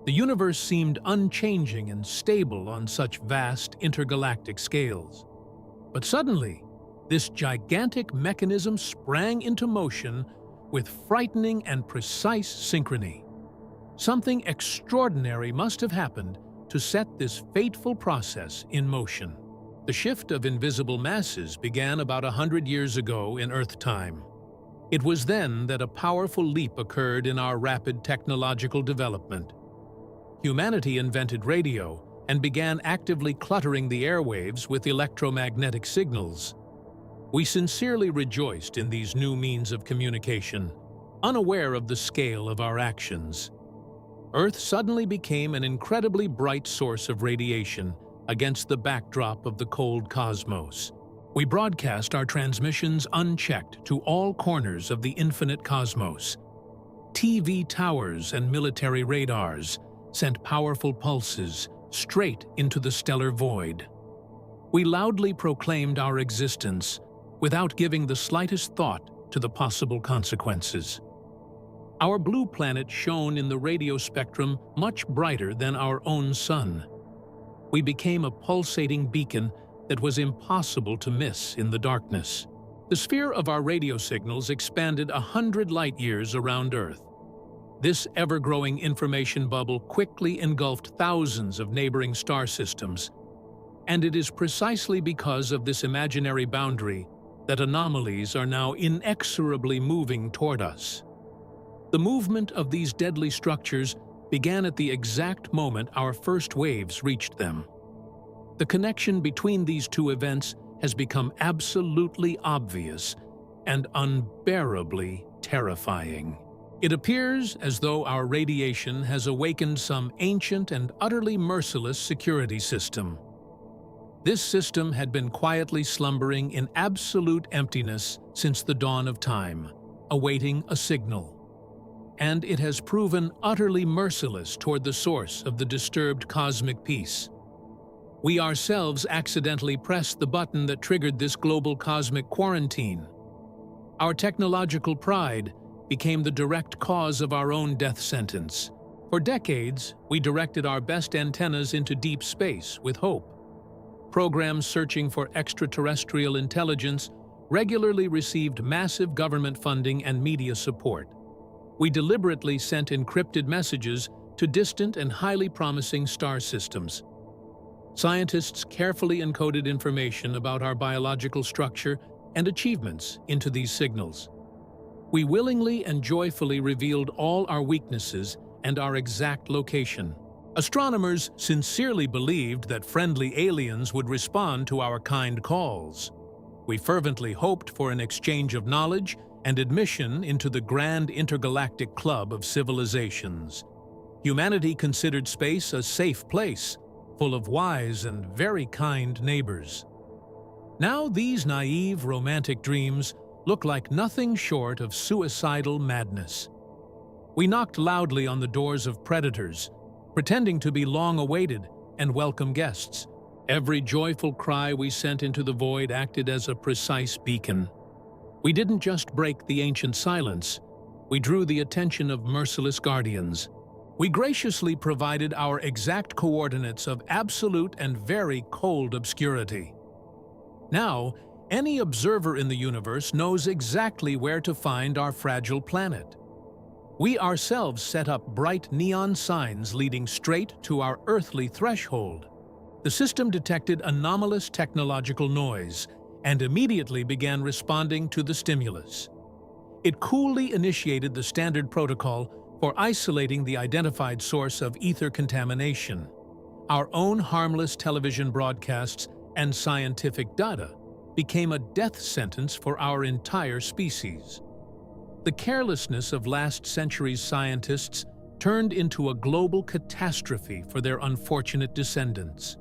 The universe seemed unchanging and stable on such vast intergalactic scales. But suddenly, this gigantic mechanism sprang into motion with frightening and precise synchrony. Something extraordinary must have happened to set this fateful process in motion. The shift of invisible masses began about 100 years ago in Earth time. It was then that a powerful leap occurred in our rapid technological development. Humanity invented radio and began actively cluttering the airwaves with electromagnetic signals. We sincerely rejoiced in these new means of communication, unaware of the scale of our actions. Earth suddenly became an incredibly bright source of radiation against the backdrop of the cold cosmos. We broadcast our transmissions unchecked to all corners of the infinite cosmos. TV towers and military radars sent powerful pulses straight into the stellar void. We loudly proclaimed our existence without giving the slightest thought to the possible consequences. Our blue planet shone in the radio spectrum much brighter than our own sun. We became a pulsating beacon that was impossible to miss in the darkness. The sphere of our radio signals expanded 100 light-years around Earth. This ever-growing information bubble quickly engulfed thousands of neighboring star systems. And it is precisely because of this imaginary boundary that anomalies are now inexorably moving toward us. The movement of these deadly structures began at the exact moment our first waves reached them. The connection between these two events has become absolutely obvious and unbearably terrifying. It appears as though our radiation has awakened some ancient and utterly merciless security system. This system had been quietly slumbering in absolute emptiness since the dawn of time, awaiting a signal. And it has proven utterly merciless toward the source of the disturbed cosmic peace. We ourselves accidentally pressed the button that triggered this global cosmic quarantine. Our technological pride became the direct cause of our own death sentence. For decades, we directed our best antennas into deep space with hope. Programs searching for extraterrestrial intelligence regularly received massive government funding and media support. We deliberately sent encrypted messages to distant and highly promising star systems. Scientists carefully encoded information about our biological structure and achievements into these signals. We willingly and joyfully revealed all our weaknesses and our exact location. Astronomers sincerely believed that friendly aliens would respond to our kind calls. We fervently hoped for an exchange of knowledge and admission into the grand intergalactic club of civilizations. Humanity considered space a safe place, full of wise and very kind neighbors. Now these naive, romantic dreams look like nothing short of suicidal madness. We knocked loudly on the doors of predators, pretending to be long-awaited and welcome guests. Every joyful cry we sent into the void acted as a precise beacon. We didn't just break the ancient silence, we drew the attention of merciless guardians. We graciously provided our exact coordinates of absolute and very cold obscurity. Now, any observer in the universe knows exactly where to find our fragile planet. We ourselves set up bright neon signs leading straight to our earthly threshold. The system detected anomalous technological noise and immediately began responding to the stimulus. It coolly initiated the standard protocol for isolating the identified source of ether contamination. Our own harmless television broadcasts and scientific data became a death sentence for our entire species. The carelessness of last century's scientists turned into a global catastrophe for their unfortunate descendants.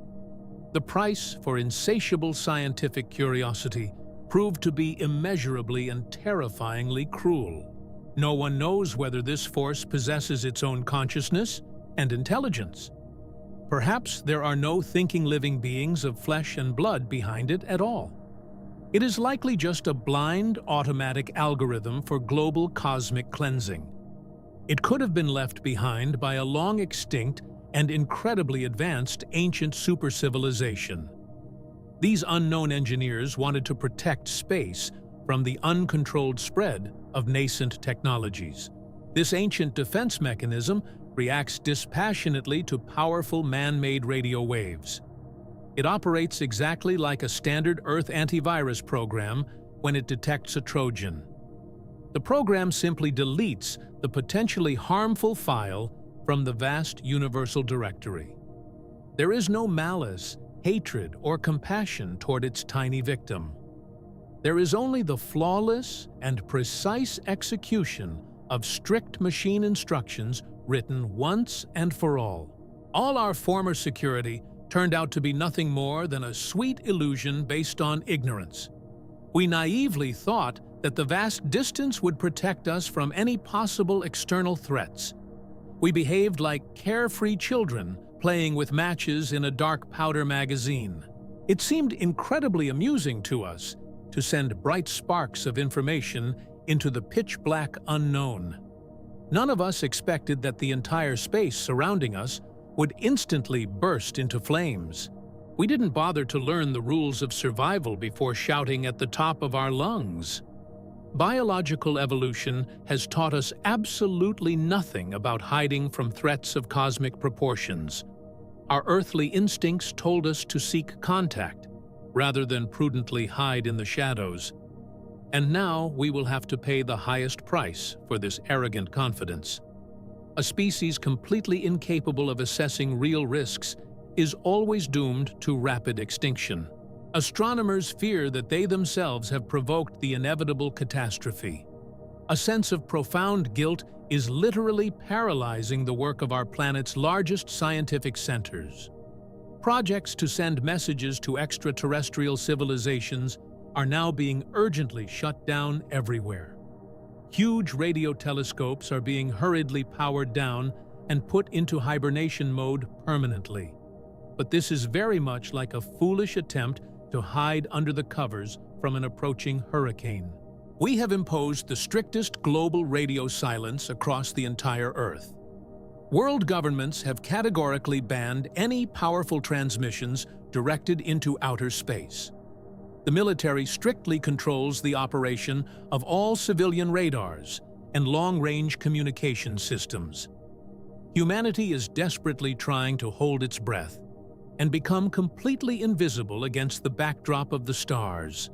The price for insatiable scientific curiosity proved to be immeasurably and terrifyingly cruel. No one knows whether this force possesses its own consciousness and intelligence. Perhaps there are no thinking living beings of flesh and blood behind it at all. It is likely just a blind, automatic algorithm for global cosmic cleansing. It could have been left behind by a long-extinct and incredibly advanced ancient super-civilization. These unknown engineers wanted to protect space from the uncontrolled spread of nascent technologies. This ancient defense mechanism reacts dispassionately to powerful man-made radio waves. It operates exactly like a standard Earth antivirus program when it detects a Trojan. The program simply deletes the potentially harmful file from the vast universal directory. There is no malice, hatred, or compassion toward its tiny victim. There is only the flawless and precise execution of strict machine instructions written once and for all. All our former security turned out to be nothing more than a sweet illusion based on ignorance. We naively thought that the vast distance would protect us from any possible external threats. We behaved like carefree children playing with matches in a dark powder magazine. It seemed incredibly amusing to us to send bright sparks of information into the pitch-black unknown. None of us expected that the entire space surrounding us would instantly burst into flames. We didn't bother to learn the rules of survival before shouting at the top of our lungs. Biological evolution has taught us absolutely nothing about hiding from threats of cosmic proportions. Our earthly instincts told us to seek contact, rather than prudently hide in the shadows. And now we will have to pay the highest price for this arrogant confidence. A species completely incapable of assessing real risks is always doomed to rapid extinction. Astronomers fear that they themselves have provoked the inevitable catastrophe. A sense of profound guilt is literally paralyzing the work of our planet's largest scientific centers. Projects to send messages to extraterrestrial civilizations are now being urgently shut down everywhere. Huge radio telescopes are being hurriedly powered down and put into hibernation mode permanently. But this is very much like a foolish attempt to hide under the covers from an approaching hurricane. We have imposed the strictest global radio silence across the entire Earth. World governments have categorically banned any powerful transmissions directed into outer space. The military strictly controls the operation of all civilian radars and long-range communication systems. Humanity is desperately trying to hold its breath and become completely invisible against the backdrop of the stars.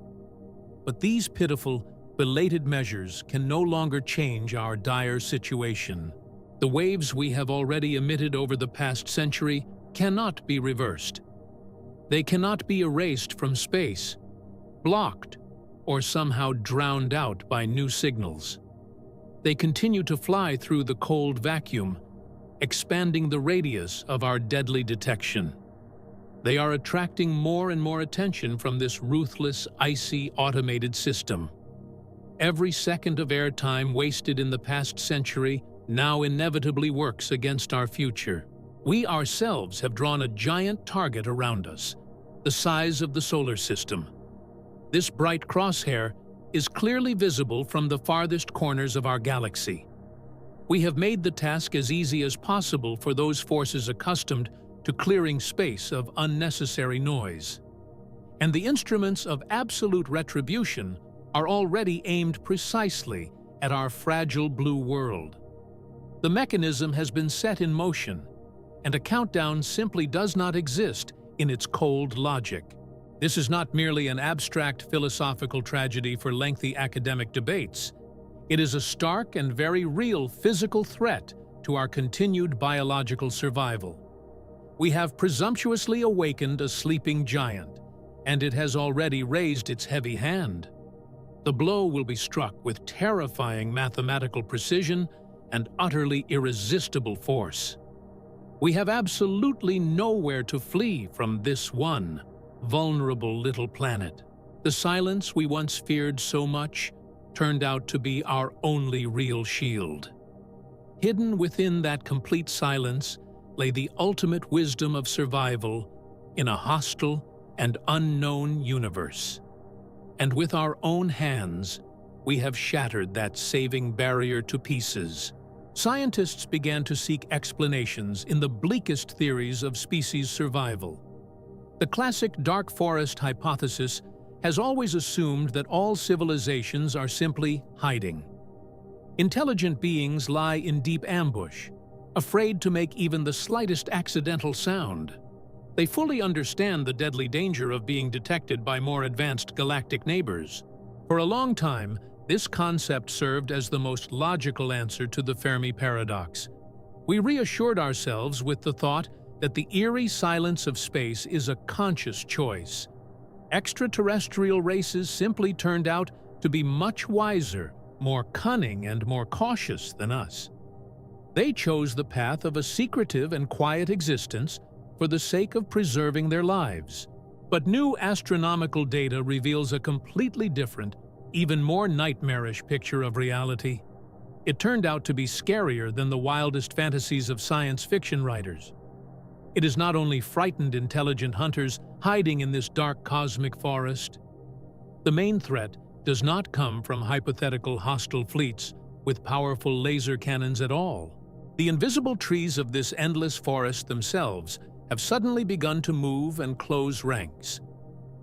But these pitiful, belated measures can no longer change our dire situation. The waves we have already emitted over the past century cannot be reversed. They cannot be erased from space, blocked, or somehow drowned out by new signals. They continue to fly through the cold vacuum, expanding the radius of our deadly detection. They are attracting more and more attention from this ruthless, icy, automated system. Every second of airtime wasted in the past century now inevitably works against our future. We ourselves have drawn a giant target around us, the size of the solar system. This bright crosshair is clearly visible from the farthest corners of our galaxy. We have made the task as easy as possible for those forces accustomed to clearing space of unnecessary noise. And the instruments of absolute retribution are already aimed precisely at our fragile blue world. The mechanism has been set in motion, and a countdown simply does not exist in its cold logic. This is not merely an abstract philosophical tragedy for lengthy academic debates. It is a stark and very real physical threat to our continued biological survival. We have presumptuously awakened a sleeping giant, and it has already raised its heavy hand. The blow will be struck with terrifying mathematical precision and utterly irresistible force. We have absolutely nowhere to flee from this one vulnerable little planet. The silence we once feared so much turned out to be our only real shield. Hidden within that complete silence lay the ultimate wisdom of survival in a hostile and unknown universe. And with our own hands, we have shattered that saving barrier to pieces. Scientists began to seek explanations in the bleakest theories of species survival. The classic dark forest hypothesis has always assumed that all civilizations are simply hiding. Intelligent beings lie in deep ambush, afraid to make even the slightest accidental sound. They fully understand the deadly danger of being detected by more advanced galactic neighbors. For a long time, this concept served as the most logical answer to the Fermi paradox. We reassured ourselves with the thought that the eerie silence of space is a conscious choice. Extraterrestrial races simply turned out to be much wiser, more cunning, and more cautious than us. They chose the path of a secretive and quiet existence for the sake of preserving their lives. But new astronomical data reveals a completely different, even more nightmarish picture of reality. It turned out to be scarier than the wildest fantasies of science fiction writers. It is not only frightened intelligent hunters hiding in this dark cosmic forest. The main threat does not come from hypothetical hostile fleets with powerful laser cannons at all. The invisible trees of this endless forest themselves have suddenly begun to move and close ranks.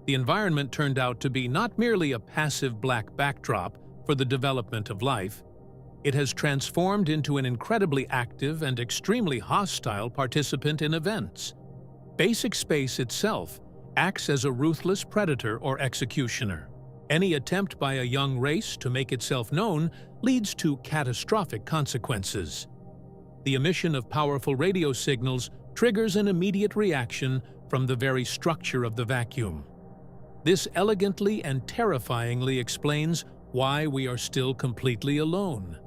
The environment turned out to be not merely a passive black backdrop for the development of life. It has transformed into an incredibly active and extremely hostile participant in events. Basic space itself acts as a ruthless predator or executioner. Any attempt by a young race to make itself known leads to catastrophic consequences. The emission of powerful radio signals triggers an immediate reaction from the very structure of the vacuum. This elegantly and terrifyingly explains why we are still completely alone.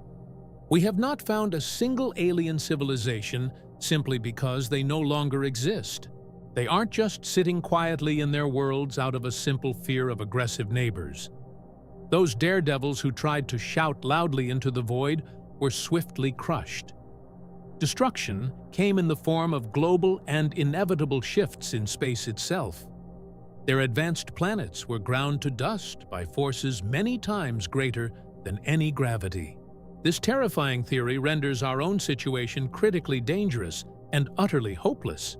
We have not found a single alien civilization simply because they no longer exist. They aren't just sitting quietly in their worlds out of a simple fear of aggressive neighbors. Those daredevils who tried to shout loudly into the void were swiftly crushed. Destruction came in the form of global and inevitable shifts in space itself. Their advanced planets were ground to dust by forces many times greater than any gravity. This terrifying theory renders our own situation critically dangerous and utterly hopeless.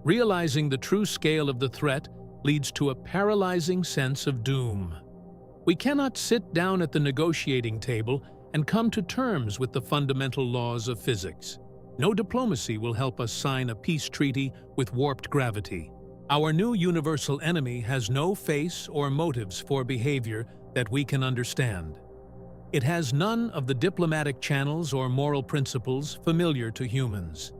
Realizing the true scale of the threat leads to a paralyzing sense of doom. We cannot sit down at the negotiating table and come to terms with the fundamental laws of physics. No diplomacy will help us sign a peace treaty with warped gravity. Our new universal enemy has no face or motives for behavior that we can understand. It has none of the diplomatic channels or moral principles familiar to humans.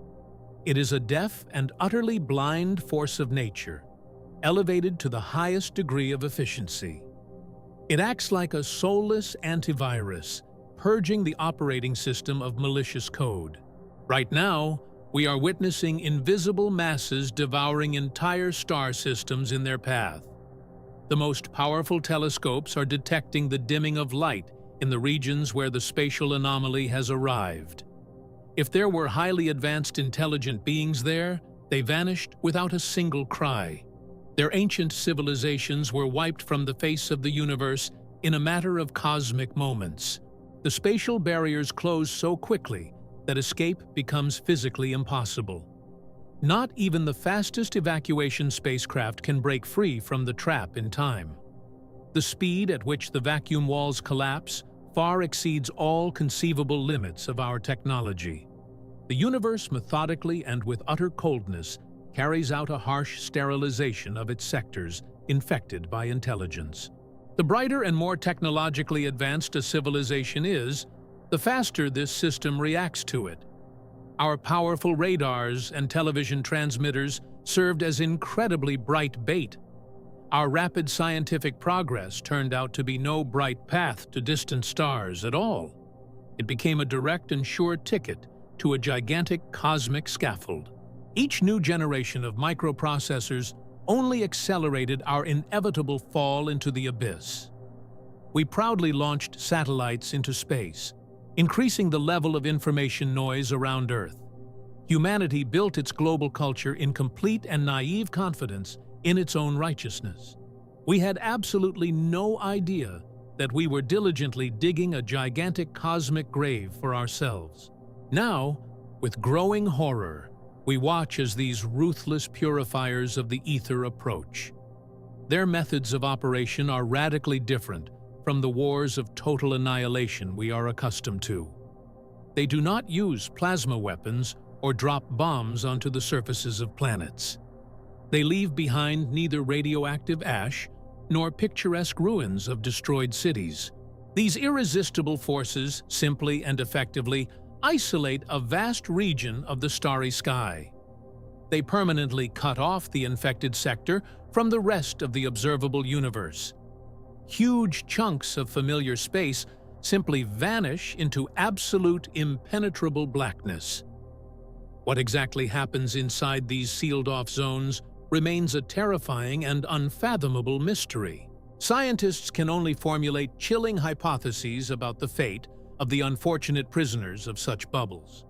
It is a deaf and utterly blind force of nature, elevated to the highest degree of efficiency. It acts like a soulless antivirus, purging the operating system of malicious code. Right now, we are witnessing invisible masses devouring entire star systems in their path. The most powerful telescopes are detecting the dimming of light in the regions where the spatial anomaly has arrived. If there were highly advanced intelligent beings there, they vanished without a single cry. Their ancient civilizations were wiped from the face of the universe in a matter of cosmic moments. The spatial barriers close so quickly that escape becomes physically impossible. Not even the fastest evacuation spacecraft can break free from the trap in time. The speed at which the vacuum walls collapse far exceeds all conceivable limits of our technology. The universe methodically and with utter coldness carries out a harsh sterilization of its sectors infected by intelligence. The brighter and more technologically advanced a civilization is, the faster this system reacts to it. Our powerful radars and television transmitters served as incredibly bright bait. Our rapid scientific progress turned out to be no bright path to distant stars at all. It became a direct and sure ticket to a gigantic cosmic scaffold. Each new generation of microprocessors only accelerated our inevitable fall into the abyss. We proudly launched satellites into space, increasing the level of information noise around Earth. Humanity built its global culture in complete and naive confidence in its own righteousness. We had absolutely no idea that we were diligently digging a gigantic cosmic grave for ourselves. Now, with growing horror, we watch as these ruthless purifiers of the ether approach. Their methods of operation are radically different from the wars of total annihilation we are accustomed to. They do not use plasma weapons or drop bombs onto the surfaces of planets. They leave behind neither radioactive ash nor picturesque ruins of destroyed cities. These irresistible forces simply and effectively isolate a vast region of the starry sky. They permanently cut off the infected sector from the rest of the observable universe. Huge chunks of familiar space simply vanish into absolute impenetrable blackness. What exactly happens inside these sealed-off zones remains a terrifying and unfathomable mystery. Scientists can only formulate chilling hypotheses about the fate of the unfortunate prisoners of such bubbles.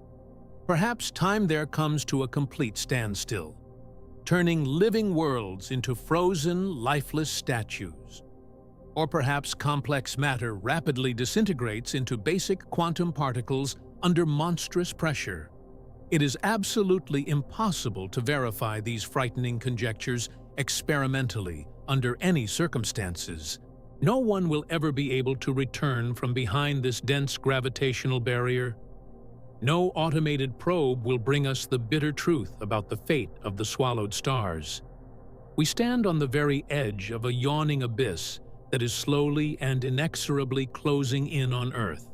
Perhaps time there comes to a complete standstill, turning living worlds into frozen, lifeless statues. Or perhaps complex matter rapidly disintegrates into basic quantum particles under monstrous pressure. It is absolutely impossible to verify these frightening conjectures experimentally under any circumstances. No one will ever be able to return from behind this dense gravitational barrier. No automated probe will bring us the bitter truth about the fate of the swallowed stars. We stand on the very edge of a yawning abyss that is slowly and inexorably closing in on Earth.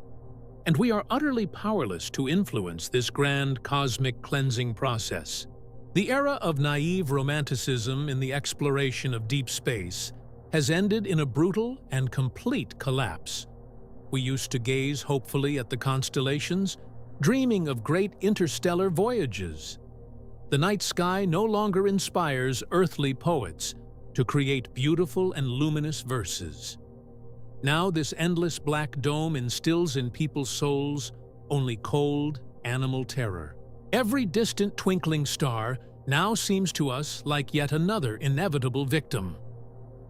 And we are utterly powerless to influence this grand cosmic cleansing process. The era of naive romanticism in the exploration of deep space has ended in a brutal and complete collapse. We used to gaze hopefully at the constellations, dreaming of great interstellar voyages. The night sky no longer inspires earthly poets to create beautiful and luminous verses. Now this endless black dome instills in people's souls only cold, animal terror. Every distant twinkling star now seems to us like yet another inevitable victim.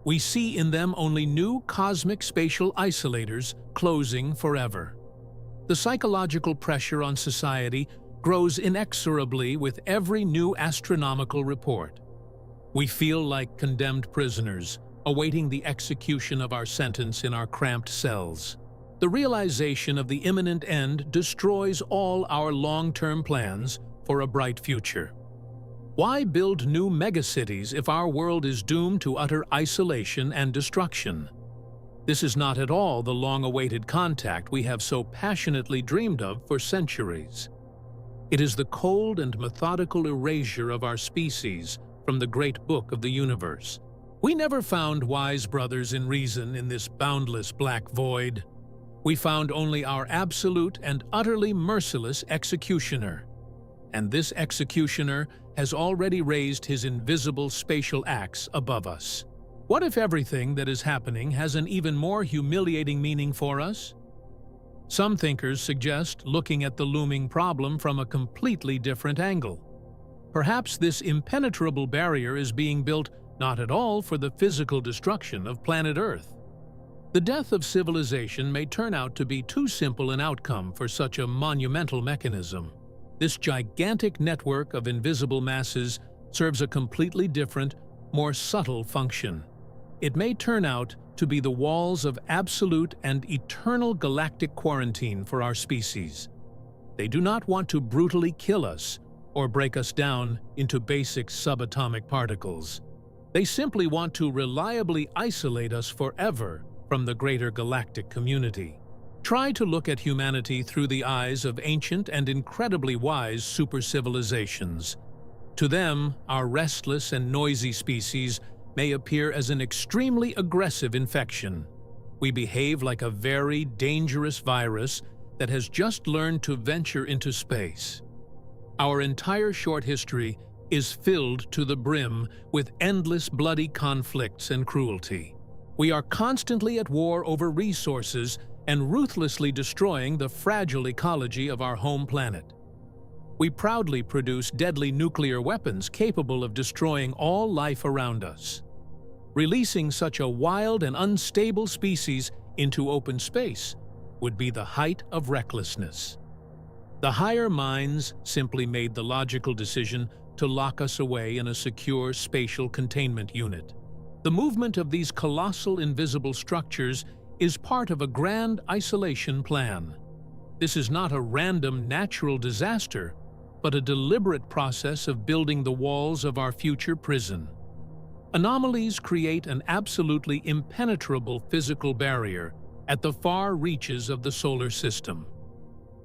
We see in them only new cosmic spatial isolators closing forever. The psychological pressure on society grows inexorably with every new astronomical report. We feel like condemned prisoners, awaiting the execution of our sentence in our cramped cells. The realization of the imminent end destroys all our long-term plans for a bright future. Why build new megacities if our world is doomed to utter isolation and destruction? This is not at all the long-awaited contact we have so passionately dreamed of for centuries. It is the cold and methodical erasure of our species from the great book of the universe. We never found wise brothers in reason in this boundless black void. We found only our absolute and utterly merciless executioner. And this executioner has already raised his invisible spatial axe above us. What if everything that is happening has an even more humiliating meaning for us? Some thinkers suggest looking at the looming problem from a completely different angle. Perhaps this impenetrable barrier is being built not at all for the physical destruction of planet Earth. The death of civilization may turn out to be too simple an outcome for such a monumental mechanism. This gigantic network of invisible masses serves a completely different, more subtle function. It may turn out to be the walls of absolute and eternal galactic quarantine for our species. They do not want to brutally kill us or break us down into basic subatomic particles. They simply want to reliably isolate us forever from the greater galactic community. Try to look at humanity through the eyes of ancient and incredibly wise super-civilizations. To them, our restless and noisy species may appear as an extremely aggressive infection. We behave like a very dangerous virus that has just learned to venture into space. Our entire short history is filled to the brim with endless bloody conflicts and cruelty. We are constantly at war over resources and ruthlessly destroying the fragile ecology of our home planet. We proudly produce deadly nuclear weapons capable of destroying all life around us. Releasing such a wild and unstable species into open space would be the height of recklessness. The higher minds simply made the logical decision to lock us away in a secure spatial containment unit. The movement of these colossal invisible structures is part of a grand isolation plan. This is not a random natural disaster, but a deliberate process of building the walls of our future prison. Anomalies create an absolutely impenetrable physical barrier at the far reaches of the solar system.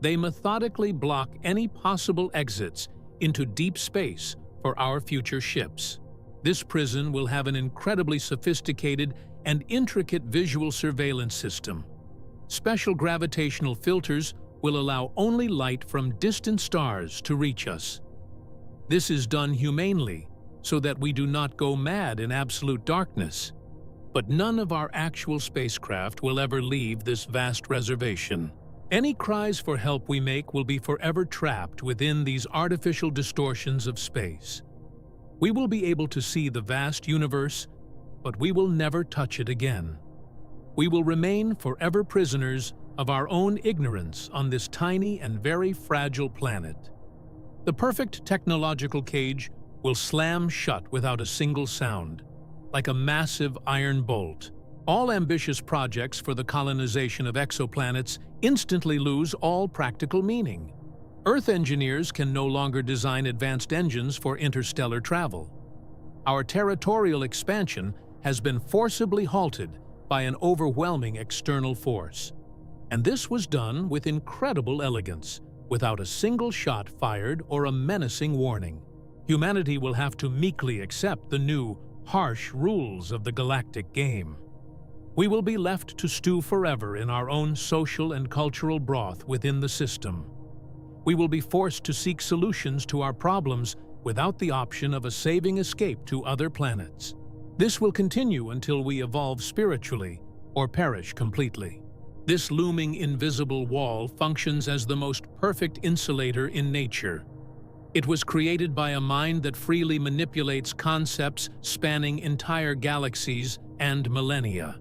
They methodically block any possible exits into deep space for our future ships. This prison will have an incredibly sophisticated and intricate visual surveillance system. Special gravitational filters will allow only light from distant stars to reach us. This is done humanely, so that we do not go mad in absolute darkness. But none of our actual spacecraft will ever leave this vast reservation. Any cries for help we make will be forever trapped within these artificial distortions of space. We will be able to see the vast universe, but we will never touch it again. We will remain forever prisoners of our own ignorance on this tiny and very fragile planet. The perfect technological cage will slam shut without a single sound, like a massive iron bolt. All ambitious projects for the colonization of exoplanets instantly lose all practical meaning. Earth engineers can no longer design advanced engines for interstellar travel. Our territorial expansion has been forcibly halted by an overwhelming external force. And this was done with incredible elegance, without a single shot fired or a menacing warning. Humanity will have to meekly accept the new, harsh rules of the galactic game. We will be left to stew forever in our own social and cultural broth within the system. We will be forced to seek solutions to our problems without the option of a saving escape to other planets. This will continue until we evolve spiritually or perish completely. This looming invisible wall functions as the most perfect insulator in nature. It was created by a mind that freely manipulates concepts spanning entire galaxies and millennia.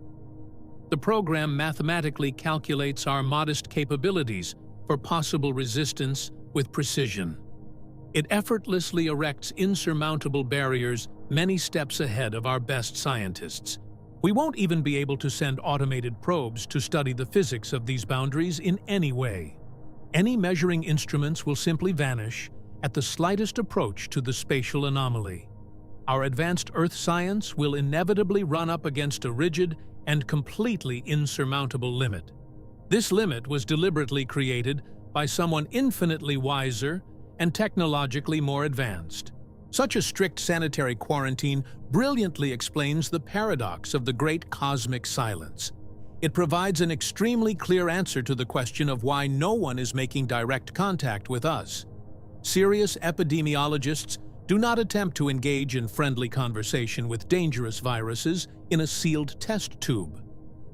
The program mathematically calculates our modest capabilities for possible resistance with precision. It effortlessly erects insurmountable barriers many steps ahead of our best scientists. We won't even be able to send automated probes to study the physics of these boundaries in any way. Any measuring instruments will simply vanish at the slightest approach to the spatial anomaly. Our advanced Earth science will inevitably run up against a rigid and completely insurmountable limit. This limit was deliberately created by someone infinitely wiser and technologically more advanced. Such a strict sanitary quarantine brilliantly explains the paradox of the great cosmic silence. It provides an extremely clear answer to the question of why no one is making direct contact with us. Serious epidemiologists do not attempt to engage in friendly conversation with dangerous viruses in a sealed test tube.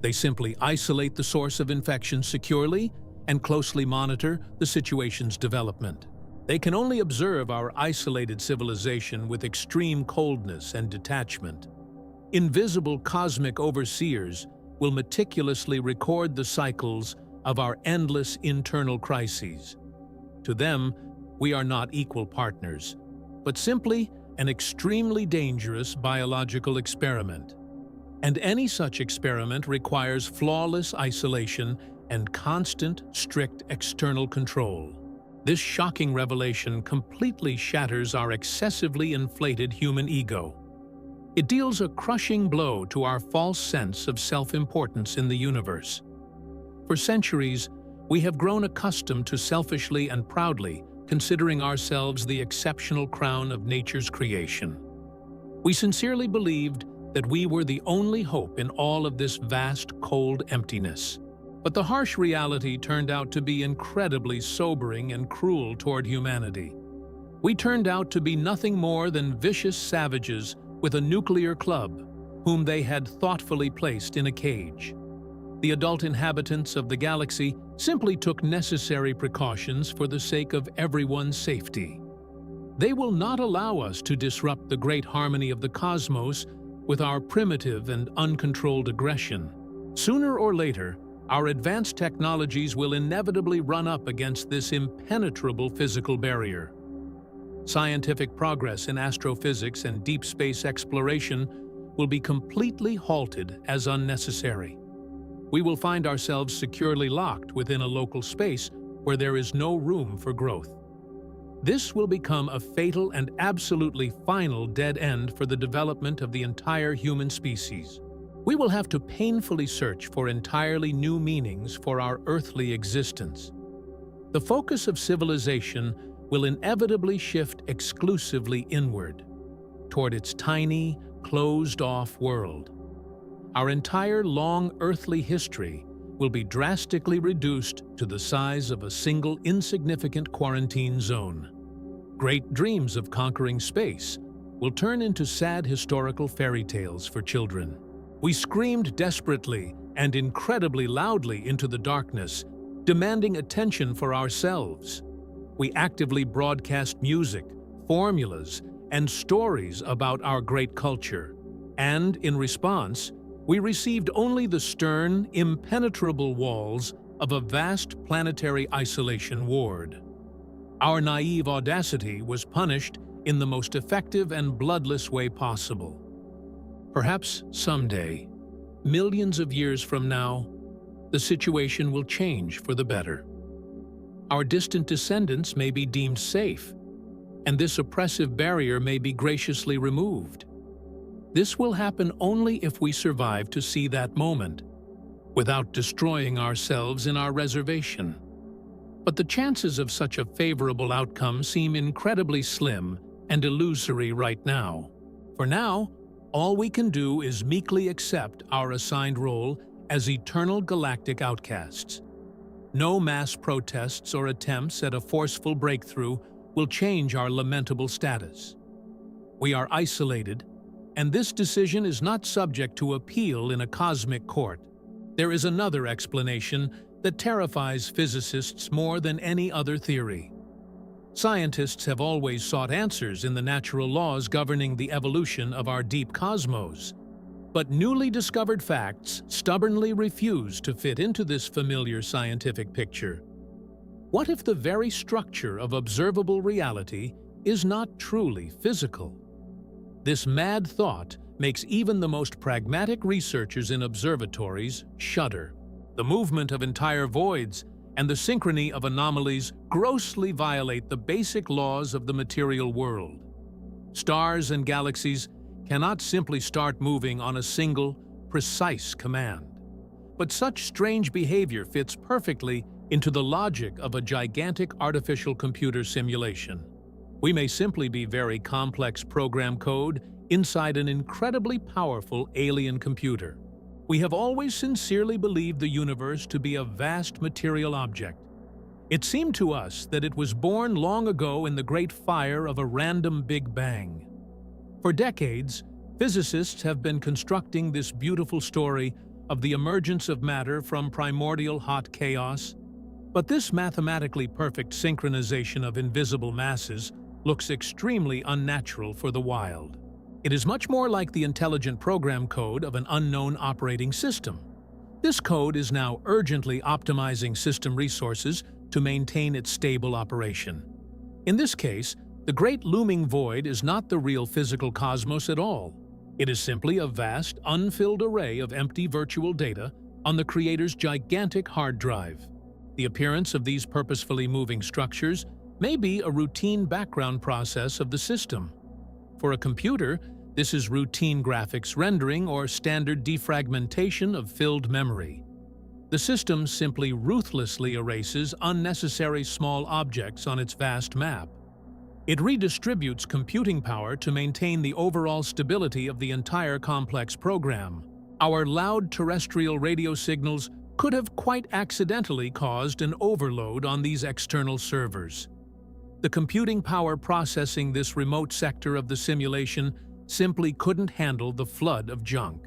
They simply isolate the source of infection securely and closely monitor the situation's development. They can only observe our isolated civilization with extreme coldness and detachment. Invisible cosmic overseers will meticulously record the cycles of our endless internal crises. To them, we are not equal partners, but simply an extremely dangerous biological experiment. And any such experiment requires flawless isolation and constant, strict external control. This shocking revelation completely shatters our excessively inflated human ego. It deals a crushing blow to our false sense of self-importance in the universe. For centuries, we have grown accustomed to selfishly and proudly considering ourselves the exceptional crown of nature's creation. We sincerely believed that we were the only hope in all of this vast, cold emptiness. But the harsh reality turned out to be incredibly sobering and cruel toward humanity. We turned out to be nothing more than vicious savages with a nuclear club, whom they had thoughtfully placed in a cage. The adult inhabitants of the galaxy simply took necessary precautions for the sake of everyone's safety. They will not allow us to disrupt the great harmony of the cosmos with our primitive and uncontrolled aggression. Sooner or later, our advanced technologies will inevitably run up against this impenetrable physical barrier. Scientific progress in astrophysics and deep space exploration will be completely halted as unnecessary. We will find ourselves securely locked within a local space where there is no room for growth. This will become a fatal and absolutely final dead end for the development of the entire human species. We will have to painfully search for entirely new meanings for our earthly existence. The focus of civilization will inevitably shift exclusively inward, toward its tiny, closed-off world. Our entire long earthly history will be drastically reduced to the size of a single insignificant quarantine zone. Great dreams of conquering space will turn into sad historical fairy tales for children. We screamed desperately and incredibly loudly into the darkness, demanding attention for ourselves. We actively broadcast music, formulas, and stories about our great culture. And, in response, we received only the stern, impenetrable walls of a vast planetary isolation ward. Our naive audacity was punished in the most effective and bloodless way possible. Perhaps someday, millions of years from now, the situation will change for the better. Our distant descendants may be deemed safe, and this oppressive barrier may be graciously removed. This will happen only if we survive to see that moment, without destroying ourselves in our reservation. But the chances of such a favorable outcome seem incredibly slim and illusory right now. For now, all we can do is meekly accept our assigned role as eternal galactic outcasts. No mass protests or attempts at a forceful breakthrough will change our lamentable status. We are isolated, and this decision is not subject to appeal in a cosmic court. There is another explanation that terrifies physicists more than any other theory. Scientists have always sought answers in the natural laws governing the evolution of our deep cosmos, but newly discovered facts stubbornly refuse to fit into this familiar scientific picture. What if the very structure of observable reality is not truly physical? This mad thought makes even the most pragmatic researchers in observatories shudder. The movement of entire voids and the synchrony of anomalies grossly violate the basic laws of the material world. Stars and galaxies cannot simply start moving on a single, precise command. But such strange behavior fits perfectly into the logic of a gigantic artificial computer simulation. We may simply be very complex program code inside an incredibly powerful alien computer. We have always sincerely believed the universe to be a vast material object. It seemed to us that it was born long ago in the great fire of a random Big Bang. For decades, physicists have been constructing this beautiful story of the emergence of matter from primordial hot chaos, but this mathematically perfect synchronization of invisible masses looks extremely unnatural for the wild. It is much more like the intelligent program code of an unknown operating system. This code is now urgently optimizing system resources to maintain its stable operation. In this case, the great looming void is not the real physical cosmos at all. It is simply a vast, unfilled array of empty virtual data on the Creator's gigantic hard drive. The appearance of these purposefully moving structures may be a routine background process of the system. For a computer, this is routine graphics rendering or standard defragmentation of filled memory. The system simply ruthlessly erases unnecessary small objects on its vast map. It redistributes computing power to maintain the overall stability of the entire complex program. Our loud terrestrial radio signals could have quite accidentally caused an overload on these external servers. The computing power processing this remote sector of the simulation simply couldn't handle the flood of junk.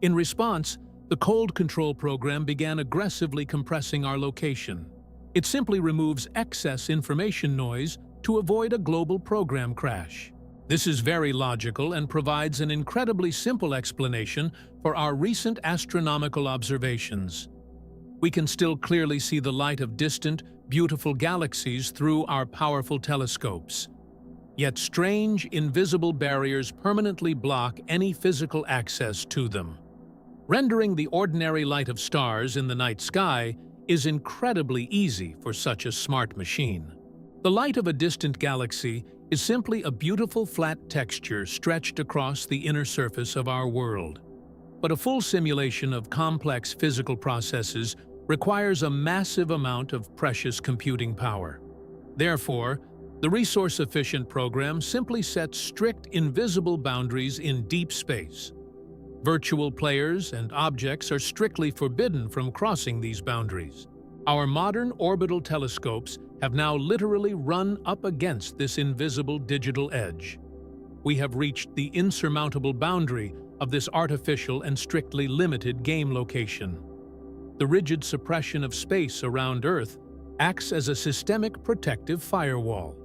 In response, the cold control program began aggressively compressing our location. It simply removes excess information noise to avoid a global program crash. This is very logical and provides an incredibly simple explanation for our recent astronomical observations. We can still clearly see the light of distant, beautiful galaxies through our powerful telescopes. Yet strange, invisible barriers permanently block any physical access to them. Rendering the ordinary light of stars in the night sky is incredibly easy for such a smart machine. The light of a distant galaxy is simply a beautiful flat texture stretched across the inner surface of our world. But a full simulation of complex physical processes requires a massive amount of precious computing power. Therefore, the resource-efficient program simply sets strict invisible boundaries in deep space. Virtual players and objects are strictly forbidden from crossing these boundaries. Our modern orbital telescopes have now literally run up against this invisible digital edge. We have reached the insurmountable boundary of this artificial and strictly limited game location. The rigid suppression of space around Earth acts as a systemic protective firewall.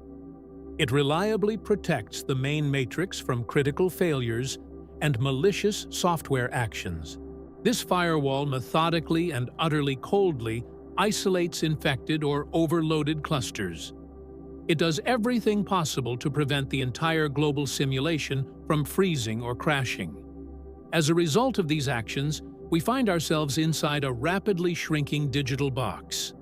It reliably protects the main matrix from critical failures and malicious software actions. This firewall methodically and utterly coldly isolates infected or overloaded clusters. It does everything possible to prevent the entire global simulation from freezing or crashing. As a result of these actions, we find ourselves inside a rapidly shrinking digital box.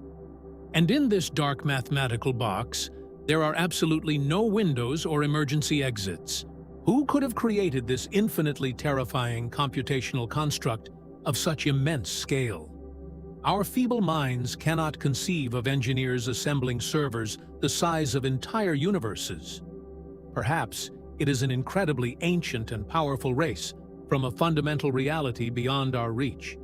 And in this dark mathematical box, there are absolutely no windows or emergency exits. Who could have created this infinitely terrifying computational construct of such immense scale? Our feeble minds cannot conceive of engineers assembling servers the size of entire universes. Perhaps it is an incredibly ancient and powerful race from a fundamental reality beyond our reach.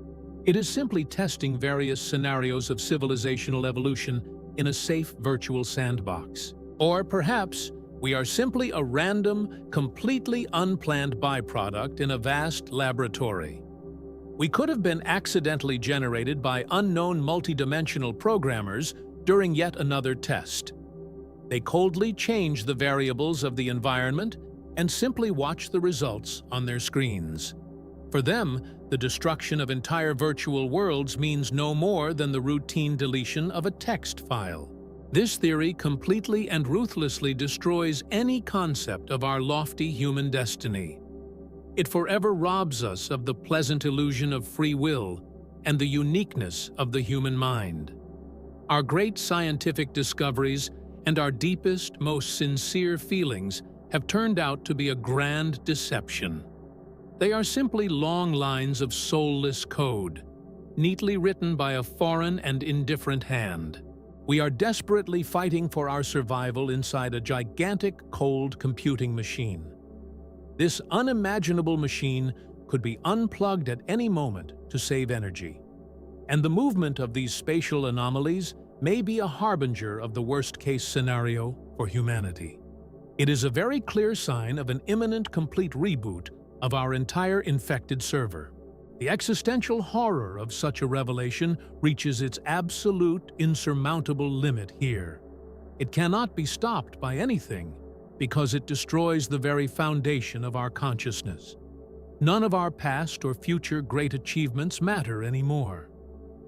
It is simply testing various scenarios of civilizational evolution in a safe virtual sandbox. Or perhaps we are simply a random, completely unplanned byproduct in a vast laboratory. We could have been accidentally generated by unknown multidimensional programmers during yet another test. They coldly change the variables of the environment and simply watch the results on their screens. For them, the destruction of entire virtual worlds means no more than the routine deletion of a text file. This theory completely and ruthlessly destroys any concept of our lofty human destiny. It forever robs us of the pleasant illusion of free will and the uniqueness of the human mind. Our great scientific discoveries and our deepest, most sincere feelings have turned out to be a grand deception. They are simply long lines of soulless code, neatly written by a foreign and indifferent hand. We are desperately fighting for our survival inside a gigantic, cold computing machine. This unimaginable machine could be unplugged at any moment to save energy. And the movement of these spatial anomalies may be a harbinger of the worst-case scenario for humanity. It is a very clear sign of an imminent complete reboot of our entire infected server. The existential horror of such a revelation reaches its absolute, insurmountable limit here. It cannot be stopped by anything because it destroys the very foundation of our consciousness. None of our past or future great achievements matter anymore.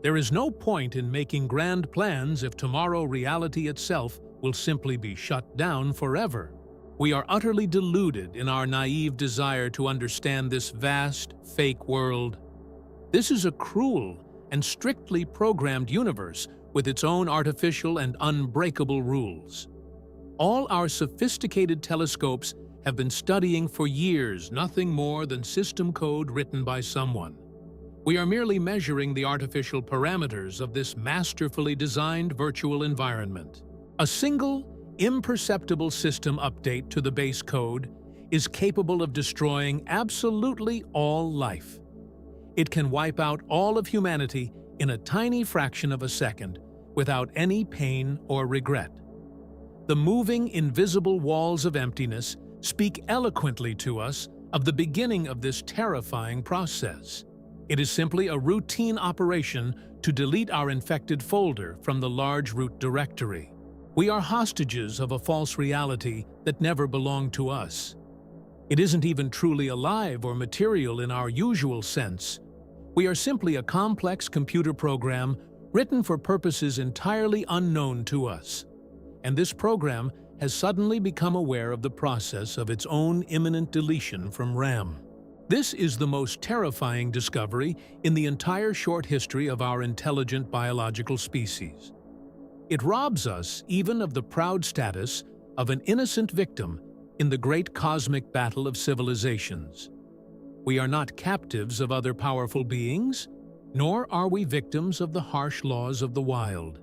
There is no point in making grand plans if tomorrow reality itself will simply be shut down forever. We are utterly deluded in our naive desire to understand this vast, fake world. This is a cruel and strictly programmed universe with its own artificial and unbreakable rules. All our sophisticated telescopes have been studying for years nothing more than system code written by someone. We are merely measuring the artificial parameters of this masterfully designed virtual environment. A single, imperceptible system update to the base code is capable of destroying absolutely all life. It can wipe out all of humanity in a tiny fraction of a second without any pain or regret. The moving, invisible walls of emptiness speak eloquently to us of the beginning of this terrifying process. It is simply a routine operation to delete our infected folder from the large root directory. We are hostages of a false reality that never belonged to us. It isn't even truly alive or material in our usual sense. We are simply a complex computer program written for purposes entirely unknown to us. And this program has suddenly become aware of the process of its own imminent deletion from RAM. This is the most terrifying discovery in the entire short history of our intelligent biological species. It robs us even of the proud status of an innocent victim in the great cosmic battle of civilizations. We are not captives of other powerful beings, nor are we victims of the harsh laws of the wild.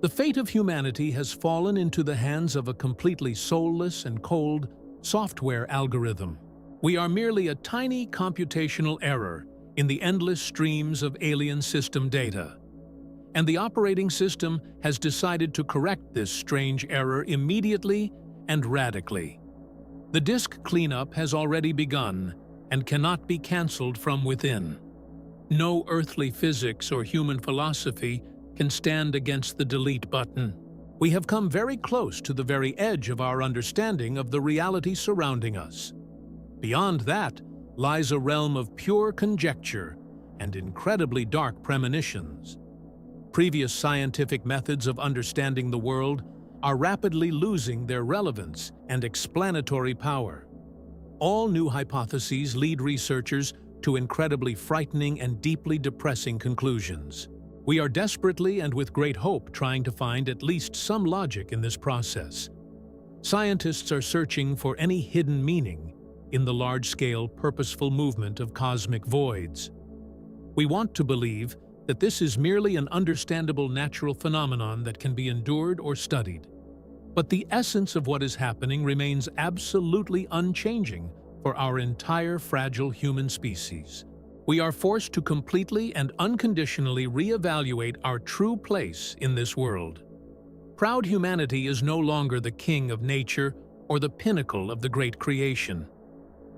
The fate of humanity has fallen into the hands of a completely soulless and cold software algorithm. We are merely a tiny computational error in the endless streams of alien system data. And the operating system has decided to correct this strange error immediately and radically. The disk cleanup has already begun and cannot be cancelled from within. No earthly physics or human philosophy can stand against the delete button. We have come very close to the very edge of our understanding of the reality surrounding us. Beyond that lies a realm of pure conjecture and incredibly dark premonitions. Previous scientific methods of understanding the world are rapidly losing their relevance and explanatory power. All new hypotheses lead researchers to incredibly frightening and deeply depressing conclusions. We are desperately and with great hope trying to find at least some logic in this process. Scientists are searching for any hidden meaning in the large-scale, purposeful movement of cosmic voids. We want to believe that this is merely an understandable natural phenomenon that can be endured or studied. But the essence of what is happening remains absolutely unchanging for our entire fragile human species. We are forced to completely and unconditionally reevaluate our true place in this world. Proud humanity is no longer the king of nature or the pinnacle of the great creation.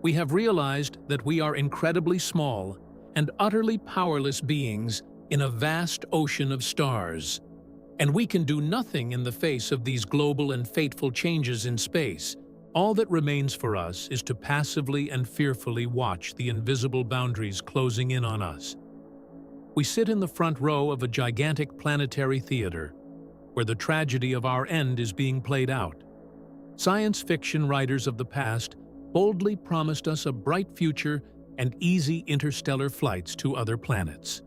We have realized that we are incredibly small and utterly powerless beings in a vast ocean of stars, and we can do nothing in the face of these global and fateful changes in space. All that remains for us is to passively and fearfully watch the invisible boundaries closing in on us. We sit in the front row of a gigantic planetary theater, where the tragedy of our end is being played out. Science fiction writers of the past boldly promised us a bright future and easy interstellar flights to other planets.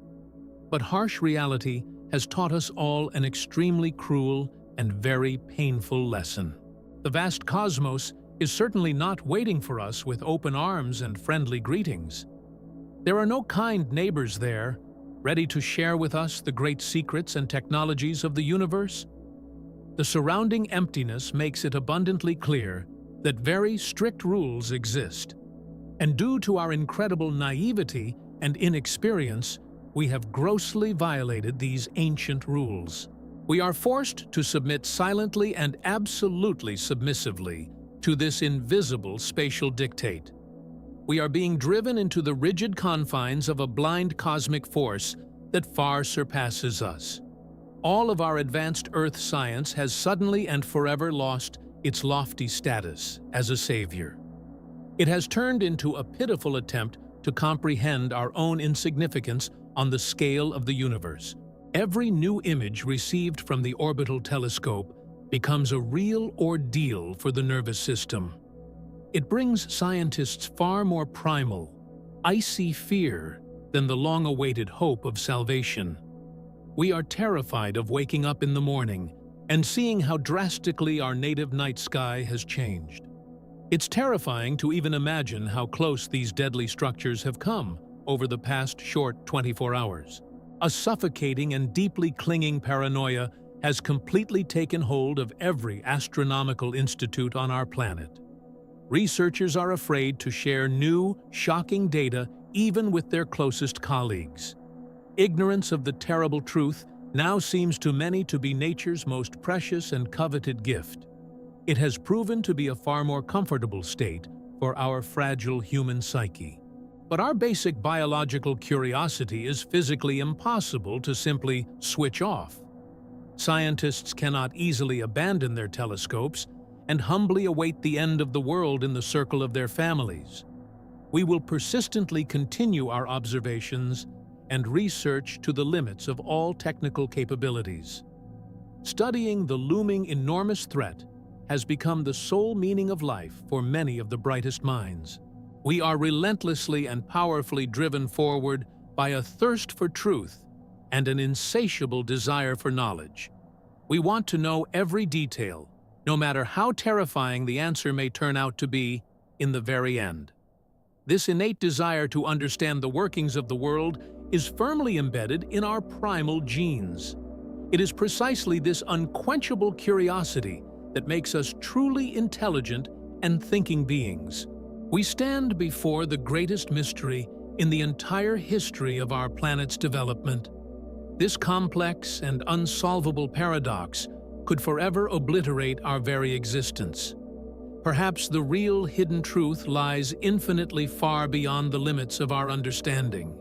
But harsh reality has taught us all an extremely cruel and very painful lesson. The vast cosmos is certainly not waiting for us with open arms and friendly greetings. There are no kind neighbors there, ready to share with us the great secrets and technologies of the universe. The surrounding emptiness makes it abundantly clear that very strict rules exist. And due to our incredible naivety and inexperience, we have grossly violated these ancient rules. We are forced to submit silently and absolutely submissively to this invisible spatial dictate. We are being driven into the rigid confines of a blind cosmic force that far surpasses us. All of our advanced Earth science has suddenly and forever lost its lofty status as a savior. It has turned into a pitiful attempt to comprehend our own insignificance on the scale of the universe. Every new image received from the orbital telescope becomes a real ordeal for the nervous system. It brings scientists far more primal, icy fear than the long-awaited hope of salvation. We are terrified of waking up in the morning and seeing how drastically our native night sky has changed. It's terrifying to even imagine how close these deadly structures have come over the past short 24 hours. A suffocating and deeply clinging paranoia has completely taken hold of every astronomical institute on our planet. Researchers are afraid to share new, shocking data even with their closest colleagues. Ignorance of the terrible truth now seems to many to be nature's most precious and coveted gift. It has proven to be a far more comfortable state for our fragile human psyche. But our basic biological curiosity is physically impossible to simply switch off. Scientists cannot easily abandon their telescopes and humbly await the end of the world in the circle of their families. We will persistently continue our observations and research to the limits of all technical capabilities. Studying the looming enormous threat has become the sole meaning of life for many of the brightest minds. We are relentlessly and powerfully driven forward by a thirst for truth and an insatiable desire for knowledge. We want to know every detail, no matter how terrifying the answer may turn out to be in the very end. This innate desire to understand the workings of the world is firmly embedded in our primal genes. It is precisely this unquenchable curiosity that makes us truly intelligent and thinking beings. We stand before the greatest mystery in the entire history of our planet's development. This complex and unsolvable paradox could forever obliterate our very existence. Perhaps the real hidden truth lies infinitely far beyond the limits of our understanding.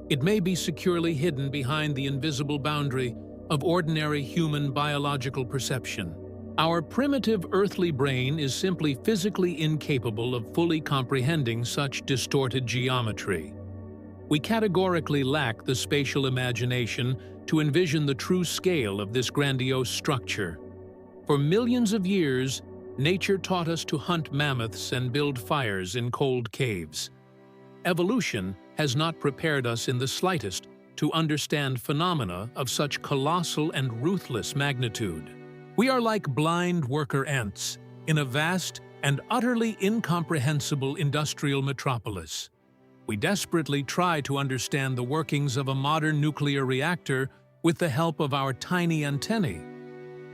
It may be securely hidden behind the invisible boundary of ordinary human biological perception. Our primitive earthly brain is simply physically incapable of fully comprehending such distorted geometry. We categorically lack the spatial imagination to envision the true scale of this grandiose structure. For millions of years, nature taught us to hunt mammoths and build fires in cold caves. Evolution has not prepared us in the slightest to understand phenomena of such colossal and ruthless magnitude. We are like blind worker ants in a vast and utterly incomprehensible industrial metropolis. We desperately try to understand the workings of a modern nuclear reactor with the help of our tiny antennae.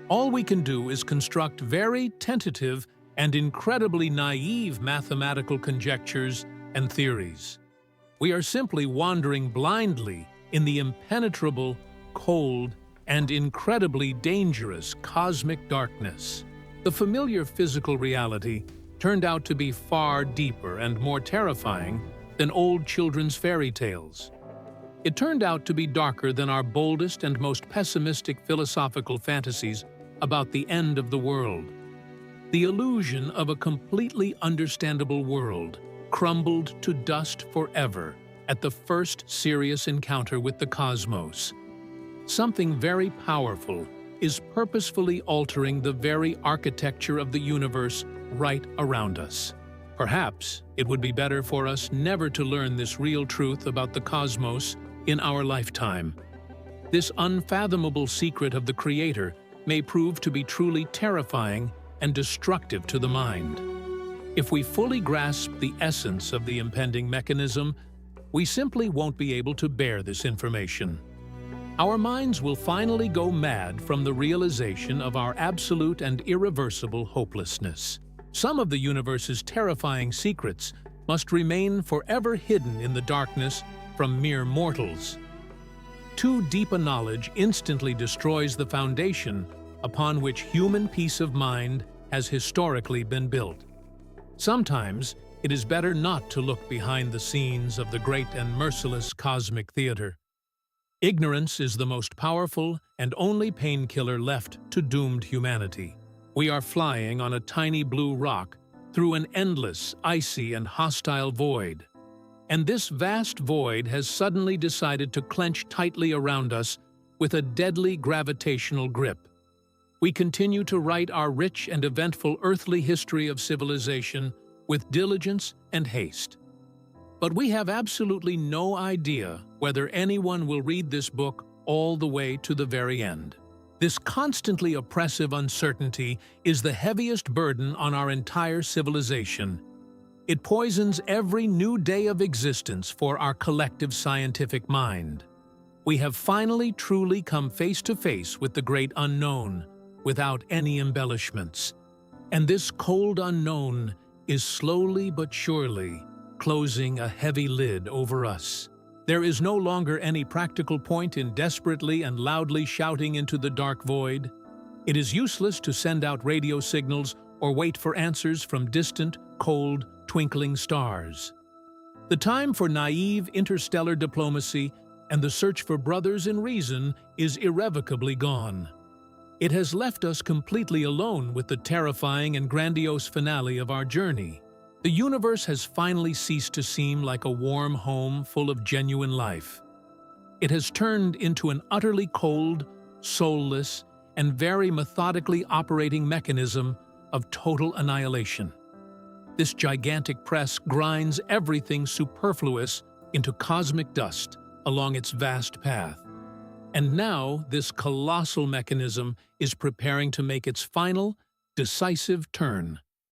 All we can do is construct very tentative and incredibly naive mathematical conjectures and theories. We are simply wandering blindly in the impenetrable, cold, and incredibly dangerous cosmic darkness. The familiar physical reality turned out to be far deeper and more terrifying than old children's fairy tales. It turned out to be darker than our boldest and most pessimistic philosophical fantasies about the end of the world. The illusion of a completely understandable world crumbled to dust forever at the first serious encounter with the cosmos. Something very powerful is purposefully altering the very architecture of the universe right around us. Perhaps it would be better for us never to learn this real truth about the cosmos in our lifetime. This unfathomable secret of the Creator may prove to be truly terrifying and destructive to the mind. If we fully grasp the essence of the impending mechanism, we simply won't be able to bear this information. Our minds will finally go mad from the realization of our absolute and irreversible hopelessness. Some of the universe's terrifying secrets must remain forever hidden in the darkness from mere mortals. Too deep a knowledge instantly destroys the foundation upon which human peace of mind has historically been built. Sometimes it is better not to look behind the scenes of the great and merciless cosmic theater. Ignorance is the most powerful and only painkiller left to doomed humanity. We are flying on a tiny blue rock through an endless, icy, and hostile void. And this vast void has suddenly decided to clench tightly around us with a deadly gravitational grip. We continue to write our rich and eventful earthly history of civilization with diligence and haste. But we have absolutely no idea whether anyone will read this book all the way to the very end. This constantly oppressive uncertainty is the heaviest burden on our entire civilization. It poisons every new day of existence for our collective scientific mind. We have finally truly come face to face with the great unknown, without any embellishments. And this cold unknown is slowly but surely closing a heavy lid over us. There is no longer any practical point in desperately and loudly shouting into the dark void. It is useless to send out radio signals or wait for answers from distant, cold, twinkling stars. The time for naive interstellar diplomacy and the search for brothers in reason is irrevocably gone. It has left us completely alone with the terrifying and grandiose finale of our journey. The universe has finally ceased to seem like a warm home full of genuine life. It has turned into an utterly cold, soulless, and very methodically operating mechanism of total annihilation. This gigantic press grinds everything superfluous into cosmic dust along its vast path. And now this colossal mechanism is preparing to make its final, decisive turn.